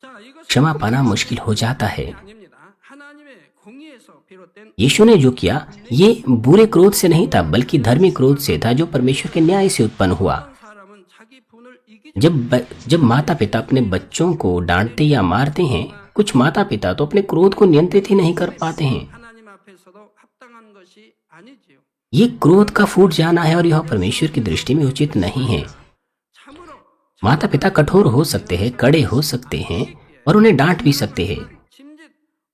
자, 이것은 क्षमा पाना मुश्किल हो जाता है। 아닙니다. 하나님의 공의에서 비롯된 यीशु ने जो किया ये बुरे क्रोध से नहीं था, बल्कि धर्मी क्रोध से था जो परमेश्वर के न्याय से उत्पन्न हुआ। 어떤 사람은 자기 분을 이기지 जब माता पिता अपने बच्चों को डांटते या मारते हैं, कुछ माता पिता तो अपने क्रोध को नियंत्रित ही नहीं कर पाते हैं। 하나님 앞에서도 합당한 것이 아니지요. ये क्रोध का फूट जाना है और यह परमेश्वर की दृष्टि में उचित नहीं है। 참으로 माता पिता कठोर हो सकते हैं, कड़े हो सकते हैं और उन्हें डांट भी सकते हैं, 짐짓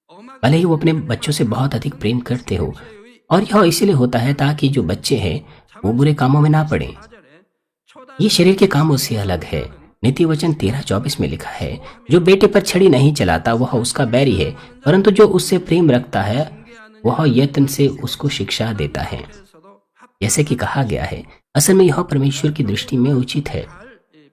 엄하게 भले ही वो अपने बच्चों से बहुत अधिक प्रेम करते हो। और यह इसीलिए होता है ताकि जो बच्चे हैं वो बुरे कामों में ना पड़े। 4절에 초단 ये शरीर के कामों से अलग है। नीति वचन 13:24 में लिखा है, जो बेटे पर छड़ी नहीं चलाता वह उसका बैरी है, परंतु जो उससे प्रेम रखता है वह यत्न से उसको शिक्षा देता है। 에서도 합 जैसे कि कहा गया है, असल में यह परमेश्वर की दृष्टि में उचित है। 잘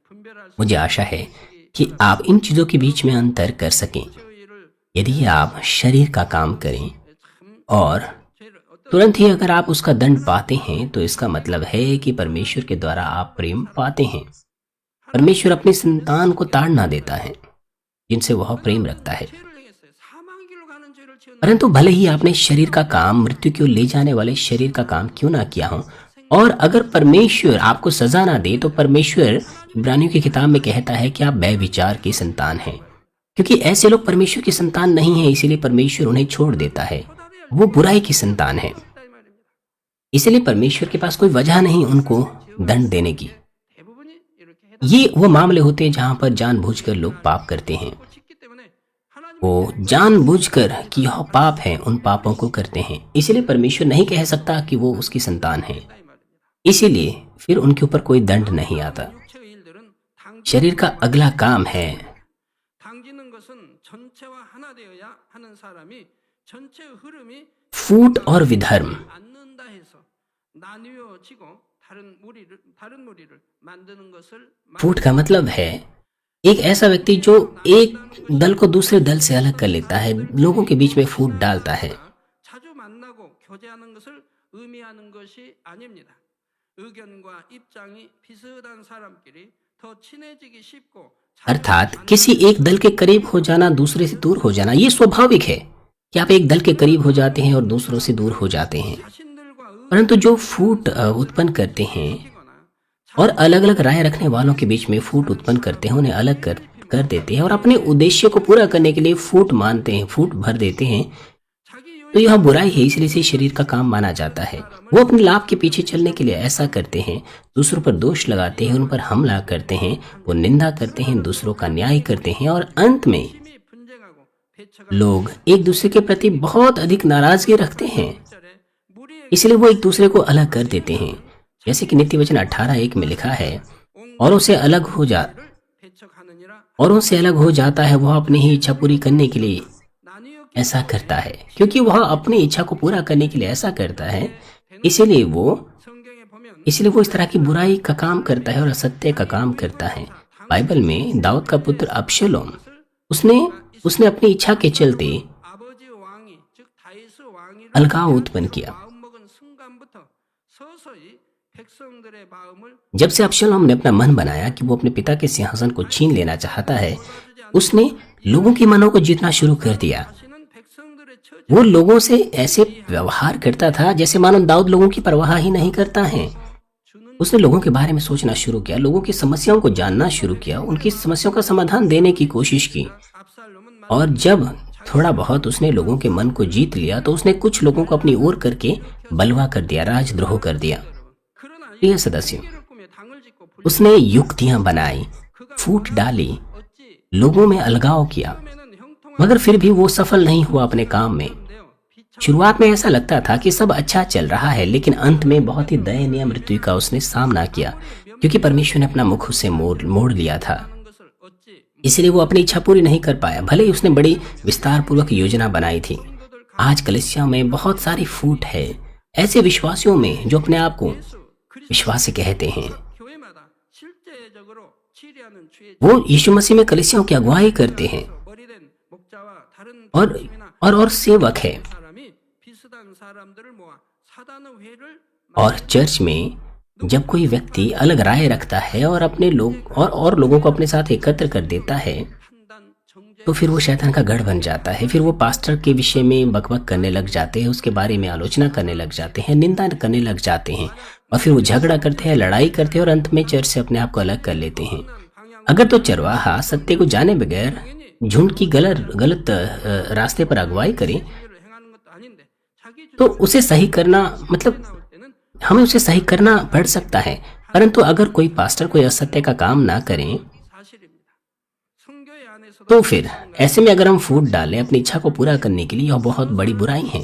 분별할 수 मुझे आशा है कि आप इन चीजों के बीच में अंतर कर सकें। 일을 यदि आप शरीर का काम करें 참 और 죄를 어떤 तुरंत ही अगर आप उसका दंड पाते हैं तो इसका मतलब है कि परमेश्वर के द्वारा आप प्रेम पाते हैं। परमेश्वर अपनी संतान को ताड़ना देता है जिनसे वह प्रेम रखता है। 죄를 행했어요. 사망 길로 가는 죄를 지었는데 परंतु भले ही आपने शरीर का काम, मृत्यु की ओर ले जाने वाले शरीर का काम क्यों ना किया हो, और अगर परमेश्वर आपको सजा ना दे, तो परमेश्वर इब्रानियों की किताब में कहता है कि आप व्यभिचार की संतान हैं। क्योंकि ऐसे लोग परमेश्वर की संतान नहीं है, इसीलिए परमेश्वर उन्हें छोड़ देता है। वो बुराई की संतान है, 있다 이 말입니다. इसलिए परमेश्वर के पास कोई वजह नहीं उनको दंड देने की। 대부분이 이렇게 해당하고 ये वो मामले होते हैं जहां पर जानबूझकर लोग पाप करते हैं। 짓기 때문에 하나님 वो जानबूझकर कि यह पाप है उन पापों को करते हैं, इसलिए परमेश्वर नहीं कह सकता कि वो उसकी संतान है। 이 말입니다. इसीलिए फिर उनके ऊपर कोई दंड नहीं आता। 육체의 일들은 शरीर का अगला काम है 당기는 것은 전체와 하나 되어야 하는 사람이 전체의 흐름이 फूट और विधर्म। 않는다 해서 나뉘어지고 다른 무리를 만드는 것을 फूट का मतलब है एक ऐसा व्यक्ति जो एक दल को दूसरे दल से अलग कर लेता है, लोगों के बीच में फूट डालता है। 자주 만나고 교제하는 것을 의미하는 것이 아닙니다. 의견과 입장이 비슷한 사람끼리 더 친해지기 쉽고 अर्थात किसी एक दल के करीब हो जाना, दूसरे से दूर हो जाना, ये स्वाभाविक है कि आप एक दल के करीब हो जाते हैं और दूसरों से दूर हो जाते हैं। 자신들과 परंतु जो फूट उत्पन्न करते हैं और अलग अलग राय रखने वालों के बीच में फूट उत्पन्न करते हैं, उन्हें अलग कर देते हैं और अपने उद्देश्य को पूरा करने के लिए फूट मानते हैं, फूट भर देते हैं, तो यह बुराई है, इसलिए इसे शरीर का काम माना जाता है। वो अपने लाभ के पीछे चलने के लिए ऐसा करते हैं, दूसरों पर दोष लगाते हैं, उन पर हमला करते हैं, वो निंदा करते हैं, दूसरों का न्याय करते हैं और अंत में 힘이 분쟁하고 배척하는 लोग एक दूसरे के प्रति बहुत अधिक नाराजगी रखते हैं, 절에 무리에게 इसलिए वो एक दूसरे को अलग कर देते हैं। जैसे कि नीति वचन 18:1 में लिखा है, औरों से अलग हो जाता है, वह अपनी ही इच्छा पूरी करने के लिए 나뉘어 ऐसा करता है। क्योंकि वह अपनी इच्छा को पूरा करने के लिए ऐसा करता है, इसीलिए 성경에 보면 इस तरह की बुराई का काम करता है और असत्य का काम करता है। बाइबल में दाऊद का पुत्र अबशलोम, उसने अपनी इच्छा के चलते 아버지 왕이 즉 다윗 왕이를 अलगाव उत्पन्न किया। 마음먹은 순간부터 서서히 백성들의 마음을 जब से अबशलोम ने अपना मन बनाया कि वो अपने पिता के सिंहासन को छीन लेना चाहता है, उसने लोगों के मनों को जीतना शुरू कर दिया। 다시는 백성들의 처지 वो लोगों से ऐसे व्यवहार करता था जैसे मानो दाऊद लोगों की परवाह ही नहीं करता है। उसने लोगों के बारे में सोचना शुरू किया, लोगों की समस्याओं को जानना शुरू किया, उनकी समस्याओं का समाधान देने की कोशिश की। 압살롬은 और जब थोड़ा बहुत उसने लोगों के मन को जीत लिया तो उसने कुछ लोगों को अपनी ओर करके बलवा कर दिया, राजद्रोह कर दिया। 그러나 प्रिय सदस्यों, 를 꾸며 당을 짓고 उसने युक्तियां बनाई, फूट डाली, 어찌 लोगों में अलगाव किया, 처음에는 형통한 मगर फिर भी वो सफल नहीं हुआ अपने काम में। 데요 비참 शुरुआत में ऐसा लगता था कि सब अच्छा चल रहा है, लेकिन अंत में बहुत ही दयनीय मृत्यु का उसने सामना किया, क्योंकि परमेश्वर ने अपना मुख उससे मोड़ लिया था। 것을 어찌 इसलिए वो अपनी इच्छा पूरी नहीं कर पाया, भले ही उसने बड़ी विस्तार पूर्वक योजना बनाई थी। आज कलीसिया में बहुत सारी फूट है, ऐसे विश्वासियों में जो अपने आप को विश्वासी कहते हैं। 교회마다 실제적으로 치리하는 주의 वो यीशु मसीह में कलीसियाओं की अगुवाई करते हैं 머리된 목자와 다른 और और सेवक है। 사람이 비슷한 사람들을 모아 사단의 회를 और चर्च में जब कोई व्यक्ति अलग राय रखता है और अपने लोग और लोगों को अपने साथ एकत्र कर देता है, 판단 정죄 तो फिर वो शैतान का गढ़ बन जाता है। फिर वो पास्टर के विषय में बकबक करने लग जाते हैं, उसके बारे में आलोचना करने लग जाते हैं, निंदा करने लग जाते हैं, और फिर वो झगड़ा करते हैं, लड़ाई करते हैं और अंत में चर्च से अपने आप को अलग कर लेते हैं। 방향 अगर तो चरवाहा सत्य को जाने बगैर झुंड की गलत रास्ते पर अगुवाई करे 를 행하는 것도 아닌데 자기 तो उसे सही करना मतलब 주장할 때는 हमें उसे सही करना पड़ सकता है। परंतु अगर कोई पास्टर कोई असत्य का काम ना करें 사실입니다. 성교회 안에서도 तो फिर ऐसे में अगर हम फूट डालें अपनी इच्छा को पूरा करने के लिए, यह बहुत बड़ी बुराई है।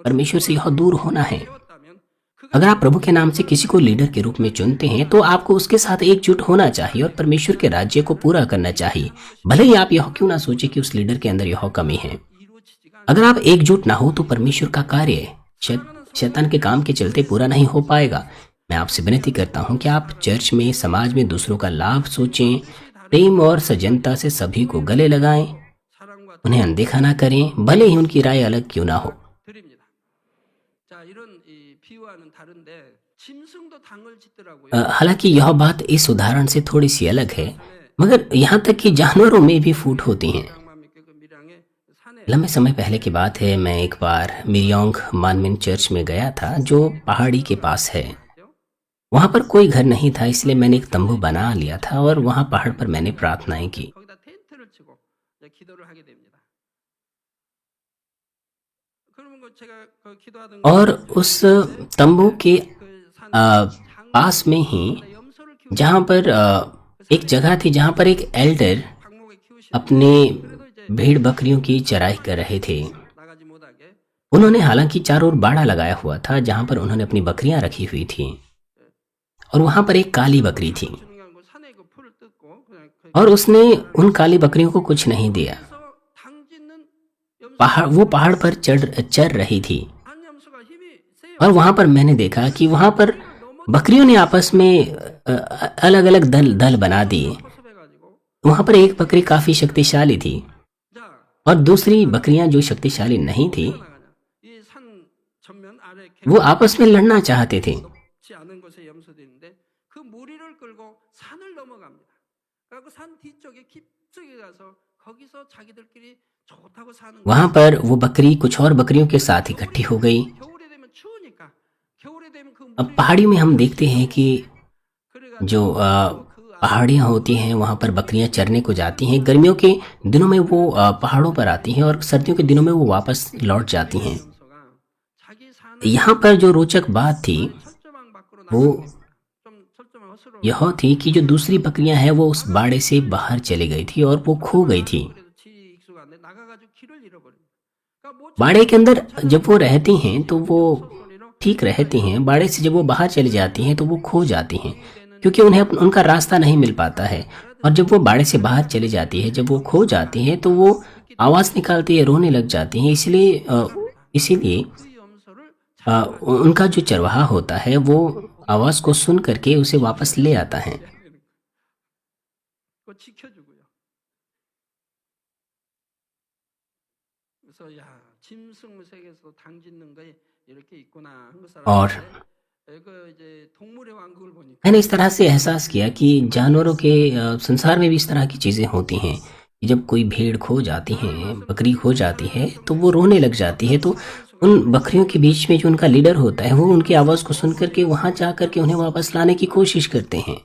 परमेश्वर से यह दूर होना है। 배웠다면 그가 अगर आप प्रभु के नाम से किसी को लीडर के रूप में चुनते हैं तो आपको उसके साथ एकजुट होना चाहिए और परमेश्वर के राज्य को पूरा करना चाहिए, भले ही आप यह क्यों ना सोचे कि उस लीडर के अंदर यह कमी है। 이루어지지가 अगर आप एकजुट ना हो तो परमेश्वर का कार्य शैतान के काम के चलते पूरा नहीं हो पाएगा। मैं आपसे विनती करता हूं कि आप चर्च में, समाज में दूसरों का लाभ सोचें, प्रेम और सजनता से सभी को गले लगाएं, 사랑과 उन्हें अनदेखा ना करें, भले ही उनकी राय अलग क्यों ना हो। 드립니다. 자, 이런 이 비유와는 다른데 짐승도 당을 짓더라고요. हालांकि यह बात इस उदाहरण से थोड़ी सी अलग है, मगर यहाँ तक कि जानवरों में भी फूट होती हैं। 장만 믿고 그 밀양에 산에 लंबे समय पहले की बात है, मैं एक बार मिरियोंग मानमिन चर्च में गया था जो पहाड़ी के पास है। वहां पर कोई घर नहीं था, इसलिए मैंने एक तंबू बना लिया था और वहां पहाड़ पर मैंने प्रार्थनाएं की। 거기다 텐트를 치고 이제 기도를 하게 됩니다. 그러면 제가 그 기도하던 और उस तंबू के 산 पास में ही 염소를 키우고 जहां पर एक जगह थी जहां पर एक एल्डर 방목에 키우시 अपने भेड़ बकरियों की चराई कर रहे थे। 나가지 못하게 उन्होंने हालांकि चारों ओर बाड़ा लगाया हुआ था जहां पर उन्होंने अपनी बकरियां रखी हुई थी, और वहां पर एक काली बकरी थी 주는 거 산에 그 풀을 뜯고 그냥 그 और उसने उन काली बकरियों को कुछ नहीं दिया। 그래서 당 짓는 염소 वो पहाड़ पर चढ़ रही थी। 안 और वहां पर मैंने देखा कि वहां पर बकरियों ने आपस में अलग अलग दल दल बना दिए। 포섭해가지고 वहां पर एक बकरी काफी शक्तिशाली थी 자 और दूसरी बकरियां जो शक्तिशाली नहीं थी 나가냐 이산 전면 아래 वो आपस में लड़ना चाहते थे। 높지 않은 곳에 염소들이 있는데 그 무리를 끌고 산을 넘어갑니다. 그리고 산 뒤쪽에 깊숙이 가서 거기서 자기들끼리 좋다고 사는 वहां 거예요. पर वो बकरी कुछ और बकरियों के साथ इकट्ठी हो गई। 겨울에 되면 추우니까 겨울에 되면 그 अब 무리를 पहाड़ियों में हम देखते हैं कि 그래가지고 जो पहाड़ियाँ होती हैं वहाँ पर बकरियाँ चरने को जाती हैं। गर्मियों के दिनों में वो पहाड़ों पर आती हैं और सर्दियों के दिनों में वो वापस लौट जाती हैं। 염소가 자기 사는 यहाँ पर जो रोचक बात थी 철조망 밖으로 वो 나가니까 좀 철조망 허스러워. यह थी कि जो दूसरी बकरियां हैं वो उस बाड़े से बाहर चली गई थी और वो खो गई थी। 그래도 지 익숙한데 나가가지고 길을 잃어버립니다. 그러니까 못 बाड़े के अंदर जब वो रहती हैं तो वो 소리로 ठीक रहती हैं, बाड़े से जब वो बाहर चली जाती हैं तो वो खो जाती हैं क्योंकि उन्हें उनका रास्ता नहीं मिल पाता है। और जब वो बाड़े से बाहर चली जाती है, जब वो खो जाती हैं तो वो आवाज़ निकालती है, रोने लग जाती हैं। इसीलिए 그 염소를 उनका जो चरवाहा होता है वो आवाज़ को सुन करके उसे वापस ले आता है। 그거 지켜주고요. 그래서 야 짐승무색에서 당 짖는 게 이렇게 있구나 한국 और 사람인데 그 이제 동물의 왕국을 보니까 मैंने इस तरह से एहसास किया कि जानवरों के संसार में भी इस तरह की चीज़ें होती हैं कि जब कोई भेड़ खो जाती है, बकरी खो जाती है तो वो रोने लग जाती है। तो उन बकरियों के बीच में जो उनका लीडर होता है वो उनकी आवाज़ को सुन करके वहाँ जा करके उन्हें वापस लाने की कोशिश करते हैं।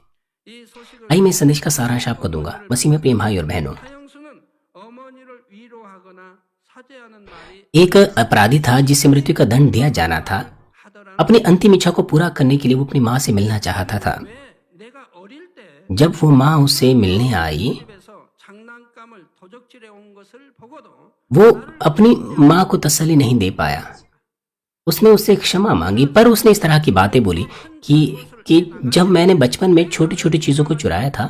이 소식을 आइए मैं इस संदेश का सारांश आपको दूंगा। मसीह में प्रिय भाई और बहनों, 사형수는 어머니를 위로하거나 사죄하는 말이 एक अपराधी था जिसे मृत्यु का दंड दिया जाना था। 하더라도 अपनी अंतिम इच्छा को पूरा करने के लिए वो अपनी माँ से मिलना चाहता था। 왜 내가 어릴 때 जब वो माँ उससे मिलने आई 집에서 장난감을 도적질해 온 것을 보고도 वो अपनी माँ को तसल्ली नहीं दे पाया। उसने उससे क्षमा मांगी, पर उसने इस तरह की बातें बोली कि जब मैंने बचपन में छोटी छोटी चीज़ों को चुराया था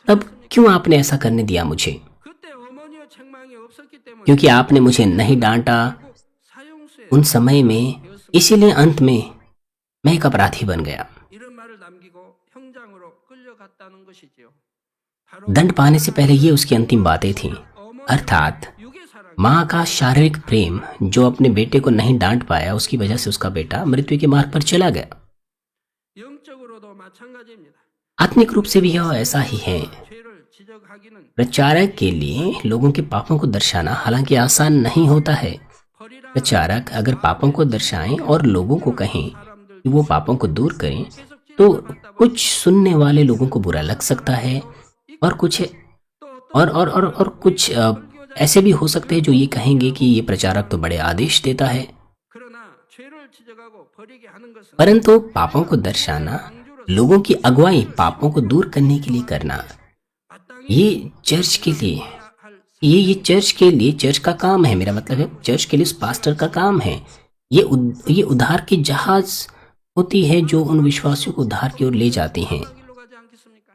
तब क्यों आपने ऐसा करने दिया मुझे, 그때 어머니의 책망이 없었기 때문에 क्योंकि आपने मुझे नहीं डांटा 사형수에 उन समय में, इसीलिए अंत में मैं एक अपराधी बन गया। 이런 말을 남기고 형장으로 끌려갔다는 것이지요. 바로 दंड पाने से पहले ये उसकी अंतिम बातें थीं, अर्थात 육의 사랑 माँ का शारीरिक प्रेम जो अपने बेटे को नहीं डांट पाया, उसकी वजह से उसका बेटा मृत्यु के मार्ग पर चला गया। 영적으로도 마찬가지입니다. आत्मिक रूप से भी यह ऐसा ही है। 죄를 지적하기는 प्रचारक के लिए लोगों के पापों को दर्शाना हालांकि आसान नहीं होता है। 버리라 प्रचारक अगर पापों को दर्शाएं और लोगों को कहें 사람들 कि वो पापों को दूर करें 계속 तो 찔러봤다 보니 कुछ सुनने वाले लोगों को बुरा लग सकता है और कुछ 또 और कुछ ऐसे भी हो सकते हैं जो ये कहेंगे कि ये प्रचारक तो बड़े आदेश देता है। 그러나 죄를 지적하고 버리게 하는 것은 परंतु पापों को दर्शाना, लोगों की अगुवाई पापों को दूर करने के लिए करना, 마땅히 ये चर्च के लिए 할 ये चर्च के लिए चर्च का काम है। मेरा मतलब है चर्च के लिए उस पास्टर का काम है। ये उद्धार की जहाज होती है जो उन विश्वासियों को उद्धार की ओर ले जाती हैं। 길로 가지 않겠습니까?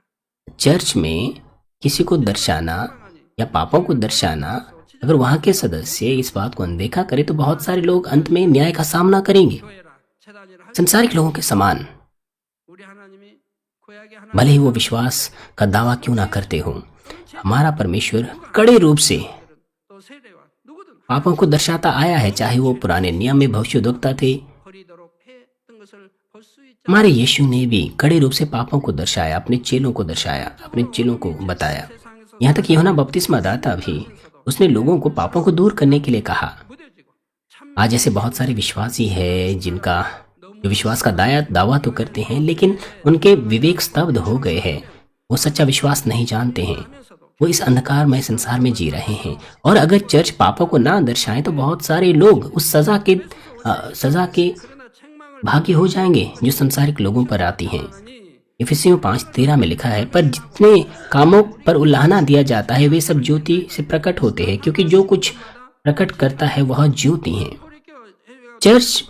चर्च में किसी को दर्शाना या पापों को दर्शाना, अगर वहाँ के सदस्य इस बात को अनदेखा करें तो बहुत सारे लोग अंत में न्याय का सामना करेंगे, 교회라 재단이라 할 संसारिक लोगों के समान, 우리 하나님이 구약의 하나님 भले ही वो विश्वास का दावा क्यों ना करते हो। हमारा परमेश्वर कड़े रूप से 또 세례와 누구든 पापों को दर्शाता आया है, चाहे वो पुराने नियम में भविष्यद्वक्ता थे। 버리도록 했던 것을 볼 수 있지 हमारे यीशु ने भी कड़े रूप से पापों को दर्शाया, अपने चेलों को दर्शाया, अपने चेलों को बताया। 세상에서 यहाँ तक यूहन्ना बपतिस्मा दाता भी, उसने लोगों को पापों को दूर करने के लिए कहा। 무뎌지고 참 आज ऐसे बहुत सारे विश्वासी हैं जिनका जो विश्वास का दावा तो करते हैं लेकिन उनके विवेक स्तब्ध हो गए हैं। वो सच्चा विश्वास नहीं जानते हैं, वो इस अंधकारमय संसार में जी रहे हैं। और अगर चर्च पापों को ना दर्शाए तो बहुत सारे लोग उस सजा के 그러나 책망을 भागी हो जाएंगे जो संसारिक लोगों पर आती हैं। 하니 इफिसियों 5:13 में लिखा है, पर जितने कामों पर उल्लाहना दिया जाता है वे सब ज्योति से प्रकट होते हैं, क्योंकि जो कुछ प्रकट करता है वह ज्योति है। 돌이켜 चर्च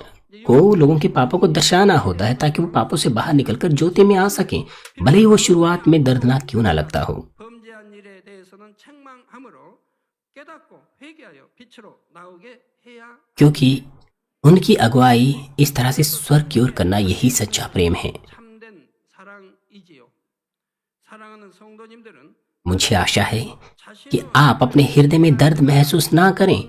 को लोगों के पापों को दर्शाना होता है ताकि वो पापों से बाहर निकलकर ज्योति में आ सके, भले ही वो शुरुआत में दर्दनाक क्यों ना लगता हो। 범죄한 일에 대해서는 책망함으로 깨닫고 회개하여 빛으로 나오게 해야 क्योंकि उनकी अगुवाई इस तरह से स्वर्ग की ओर करना यही सच्चा प्रेम है। 참된 사랑이지요. 사랑하는 성도님들은 मुझे आशा है कि आप अपने हृदय में दर्द महसूस ना करें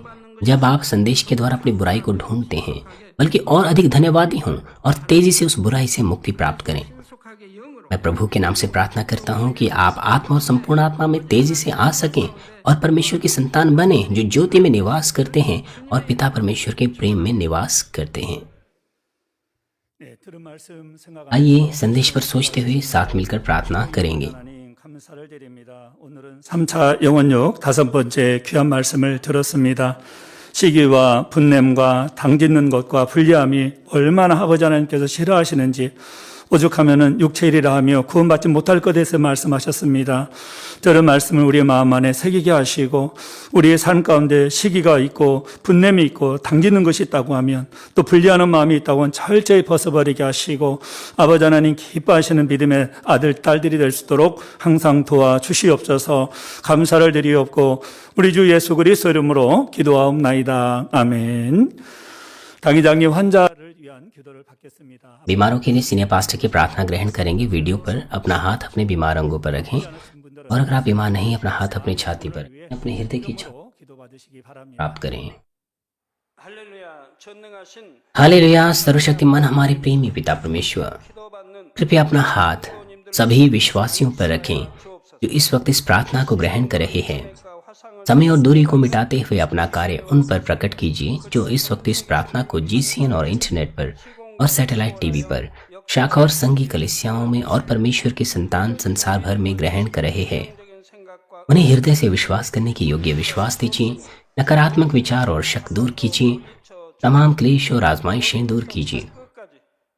जब आप संदेश के द्वारा अपनी बुराई को ढूंढते हैं, बल्कि और अधिक धन्यवादी हों और तेजी से उस बुराई से मुक्ति प्राप्त करें। 신속하게 영으로 मैं प्रभु के नाम से प्रार्थना करता हूं कि आप आत्मा और संपूर्ण आत्मा में तेजी से आ सकें और परमेश्वर की संतान बने जो ज्योति में निवास करते हैं और पिता परमेश्वर के प्रेम में निवास करते हैं। 네, 들은 말씀 आइए संदेश पर सोचते हुए साथ मिलकर प्रार्थना करेंगे। 하나님 감사를 드립니다. 오늘은 3차 영원역 5번째 귀한 말씀을 들었습니다. 시기와 분냄과 당짓는 것과 불리함이 얼마나 아버지 하나님께서 싫어하시는지, 오죽하면은 육체일이라 하며 구원받지 못할 것에 대해서 말씀하셨습니다. 저런 말씀을 우리의 마음 안에 새기게 하시고, 우리의 삶 가운데 시기가 있고 분냄이 있고 당기는 것이 있다고 하면, 또 불리하는 마음이 있다고 하면 철저히 벗어버리게 하시고, 아버지 하나님 기뻐하시는 믿음의 아들 딸들이 될 수 있도록 항상 도와주시옵소서. 감사를 드리옵고 우리 주 예수 그리스도 이름으로 기도하옵나이다. 아멘. 당회장님 환자를 위한 기도를 받겠습니다. बीमारों के लिए सीनियर पास्टर की प्रार्थना ग्रहण करेंगे। वीडियो पर अपना हाथ अपने बीमार अंगों पर रखें और अगर आप बीमार नहीं, अपना हाथ अपनी छाती पर, अपने हृदय की इच्छा 기도받으시기 바랍니다. प्राप्त करें। 할렐루야 전능하신 हालेलुया। सर्वशक्तिमान हमारे प्रेमी पिता परमेश्वर, 기도받는 कृपया अपना हाथ सभी विश्वासियों पर रखें जो इस वक्त इस प्रार्थना को ग्रहण कर रहे हैं। समय और दूरी को मिटाते हुए अपना कार्य उन पर प्रकट कीजिए जो इस वक्त इस प्रार्थना को GCN और इंटरनेट पर और सैटेलाइट टीवी पर, शाखा और संघी कलीसियाओं में और परमेश्वर के संतान संसार भर में ग्रहण कर रहे हैं। उन्हें हृदय से विश्वास करने के योग्य विश्वास दीजिए, नकारात्मक विचार और शक दूर कीजिए, तमाम क्लेश और आजमाइशें दूर कीजिए।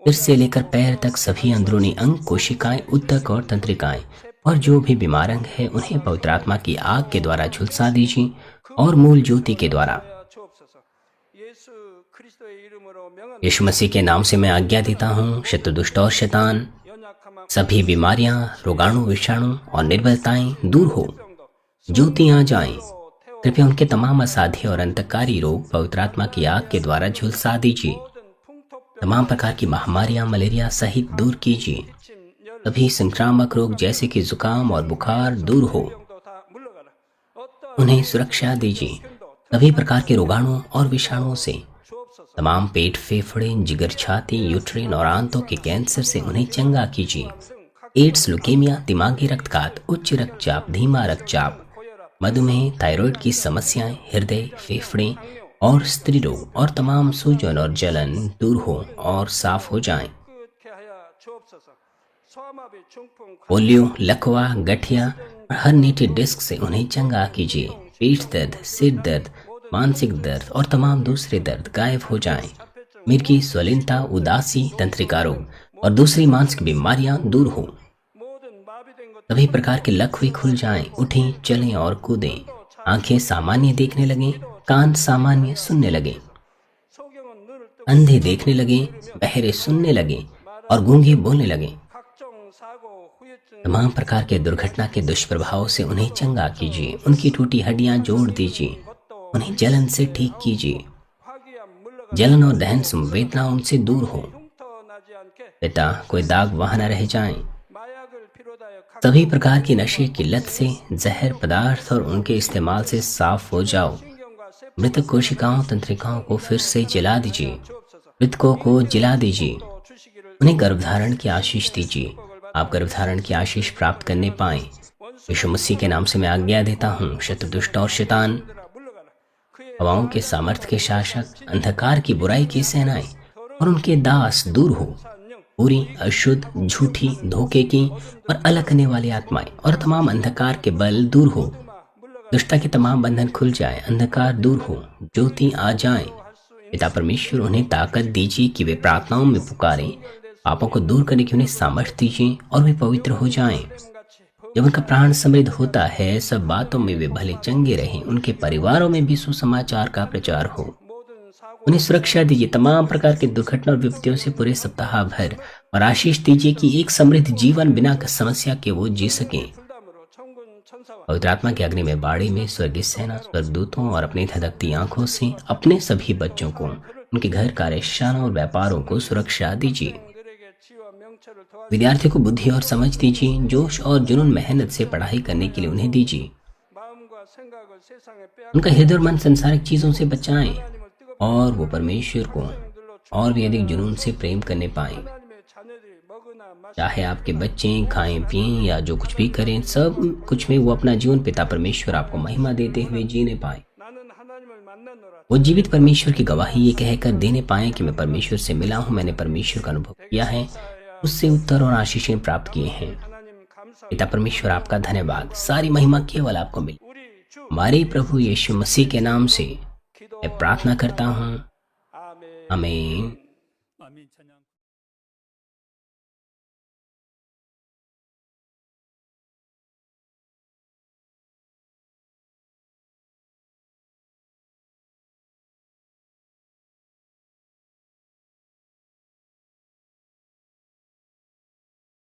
सिर से लेकर पैर तक सभी अंदरूनी अंग, कोशिकाएं, ऊतक और तंत्रिकाएं और जो भी बीमार अंग है उन्हें पवित्र आत्मा की आग के द्वारा झुलसा दीजिए और मूल ज्योति के द्वारा। 주옵소서. 예수 그리스도의 이름으로 명한 यीशु मसीह के नाम से मैं आज्ञा देता हूँ, शत्रु दुष्ट और शैतान, 연약함 सभी बीमारियां, रोगाणु, विषाणु और निर्बलताएं दूर हो, ज्योतियां जाएं। कृपया उनके तमाम असाध्य और अंतकारी रोग पवित्र आत्मा की आग के द्वारा झुलसा दीजिए। तमाम प्रकार की महामारियां, मलेरिया सहित दूर कीजिए। सभी संक्रामक रोग जैसे कि जुकाम और बुखार दूर हो, 다 물러가라. 어떤 उन्हें सुरक्षा दीजिए। सभी प्रकार के रोगाणुओं और विषाणुओं से, 주옵소서. तमाम पेट, फेफड़े, जिगर, छाती, यूट्रिन और आंतों के कैंसर से उन्हें चंगा कीजिए। एड्स, लुकेमिया, दिमागी रक्तघात, उच्च रक्तचाप, धीमा रक्तचाप, मधुमेह, थायराइड की समस्याएं, हृदय, फेफड़े और स्त्री रोग और तमाम सूजन और जलन दूर हो और साफ हो जाएं। 끝게 하여 주옵소서. 소아마비 중풍 पोलियो, लकवा, गठिया और हर्निएटेड डिस्क से उन्हें चंगा कीजिए। पीठ दर्द, सिर दर्द, मानसिक दर्द और तमाम दूसरे दर्द गायब हो जाएं। मिर्गी, स्वलिनता, उदासी, तंत्रिका रोग और दूसरी मानसिक बीमारियां दूर हो। 모든 마비된 것 सभी प्रकार के लकवे खुल जाएं, उठें, चलें और कूदें। आंखें सामान्य देखने लगें, कान सामान्य सुनने लगें, 소경은 눈을 뜨고 अंधे देखने लगे, बहरे सुनने लगे और गूंगे बोलने लगे। 각종 사고 후유증 तमाम प्रकार के दुर्घटना के दुष्प्रभाव से उन्हें चंगा कीजिए। उनकी टूटी हड्डियां जोड़ दीजिए। उन्हें जलन से ठीक कीजिए। 화기암 물러가 जलन और दहन संवेदना उनसे दूर हो। 흉터 나지 않게 पिता, कोई दाग वहां न रह जाएं। 마약을 피로다여 각 सभी प्रकार की नशे की लत से, जहर पदार्थ और उनके इस्तेमाल से साफ हो जाओ। 신경과 세포 मृतक कोशिकाओं, तंत्रिकाओं को फिर से जला दीजिए। 주옵소서. मृतकों को जला दीजिए। 또 주시기를 उन्हें गर्भधारण की आशीष दीजिए। आप गर्भधारण की आशीष प्राप्त करने पाएं। यीशु मसीह के नाम से मैं आज्ञा देता हूँ, शत्रु दुष्ट और शैतान, 물러가라. 그의 हवाओं के सामर्थ्य के शासक, अंधकार की बुराई की सेनाएं और उनके दास दूर हो। 산영 पूरी, अशुद्ध, झूठी, धोखे की और अलग करने वाली आत्माएं और तमाम अंधकार के बल दूर हो। दुष्टता के तमाम बंधन खुल जाए, अंधकार दूर हो, ज्योति आ जाए। पिता परमेश्वर, उन्हें ताकत दीजिए कि वे प्रार्थनाओं में पुकारें। पापों को दूर करने की उन्हें सामर्थ्य दीजिए और वे पवित्र हो जाएं। 같이 जब उनका प्राण समृद्ध होता है, सब बातों में वे भले चंगे रहें। उनके परिवारों में भी सुसमाचार का प्रचार हो। 모든 사고 उन्हें सुरक्षा दीजिए तमाम प्रकार की दुर्घटना और विपत्तियों से पूरे सप्ताह भर, और आशीष दीजिए कि एक समृद्ध जीवन बिना समस्या के वो जी सकें। 불담으로 천군 천사와 पवित्र आत्मा की अग्नि में बाड़ी में स्वर्गीय सेना, स्वर्गदूतों और अपनी धधकती आंखों से अपने सभी बच्चों को उनके घर, कार्यस्थानों और व्यापारों को सुरक्षा दीजिए। 학생들에게 지혜와 명철을 더하시고 विद्यार्थियों को बुद्धि और समझ दीजिए। जोश और जुनून मेहनत से पढ़ाई करने के लिए उन्हें दीजिए। 마음과 생각을 세상에 빼앗겨 उनका हृदय और मन संसारिक चीजों से बचाएं 하나님을 뜨겁게 और वो परमेश्वर को 생들로 और भी अधिक जुनून से प्रेम करने पाएं। 하나님의 자녀들이 먹으나 마시나 चाहे आपके बच्चे खाएं पिएं या जो कुछ भी करें, सब कुछ में वो अपना जीवन पिता परमेश्वर आपको महिमा देते हुए जीने पाए। 나는 하나님을 만났노라 वो जीवित परमेश्वर की गवाही ये कहकर देने पाए कि मैं परमेश्वर से मिला हूँ, मैंने परमेश्वर का अनुभव किया है, उससे उत्तर और आशीषें प्राप्त किए हैं। 하나님 감사 पिता परमेश्वर आपका धन्यवाद। सारी महिमा केवल आपको मिली। 우리 주 हमारे प्रभु यीशु मसीह के नाम से 기도 मैं प्रार्थना करता हूँ। 아멘 आमीन।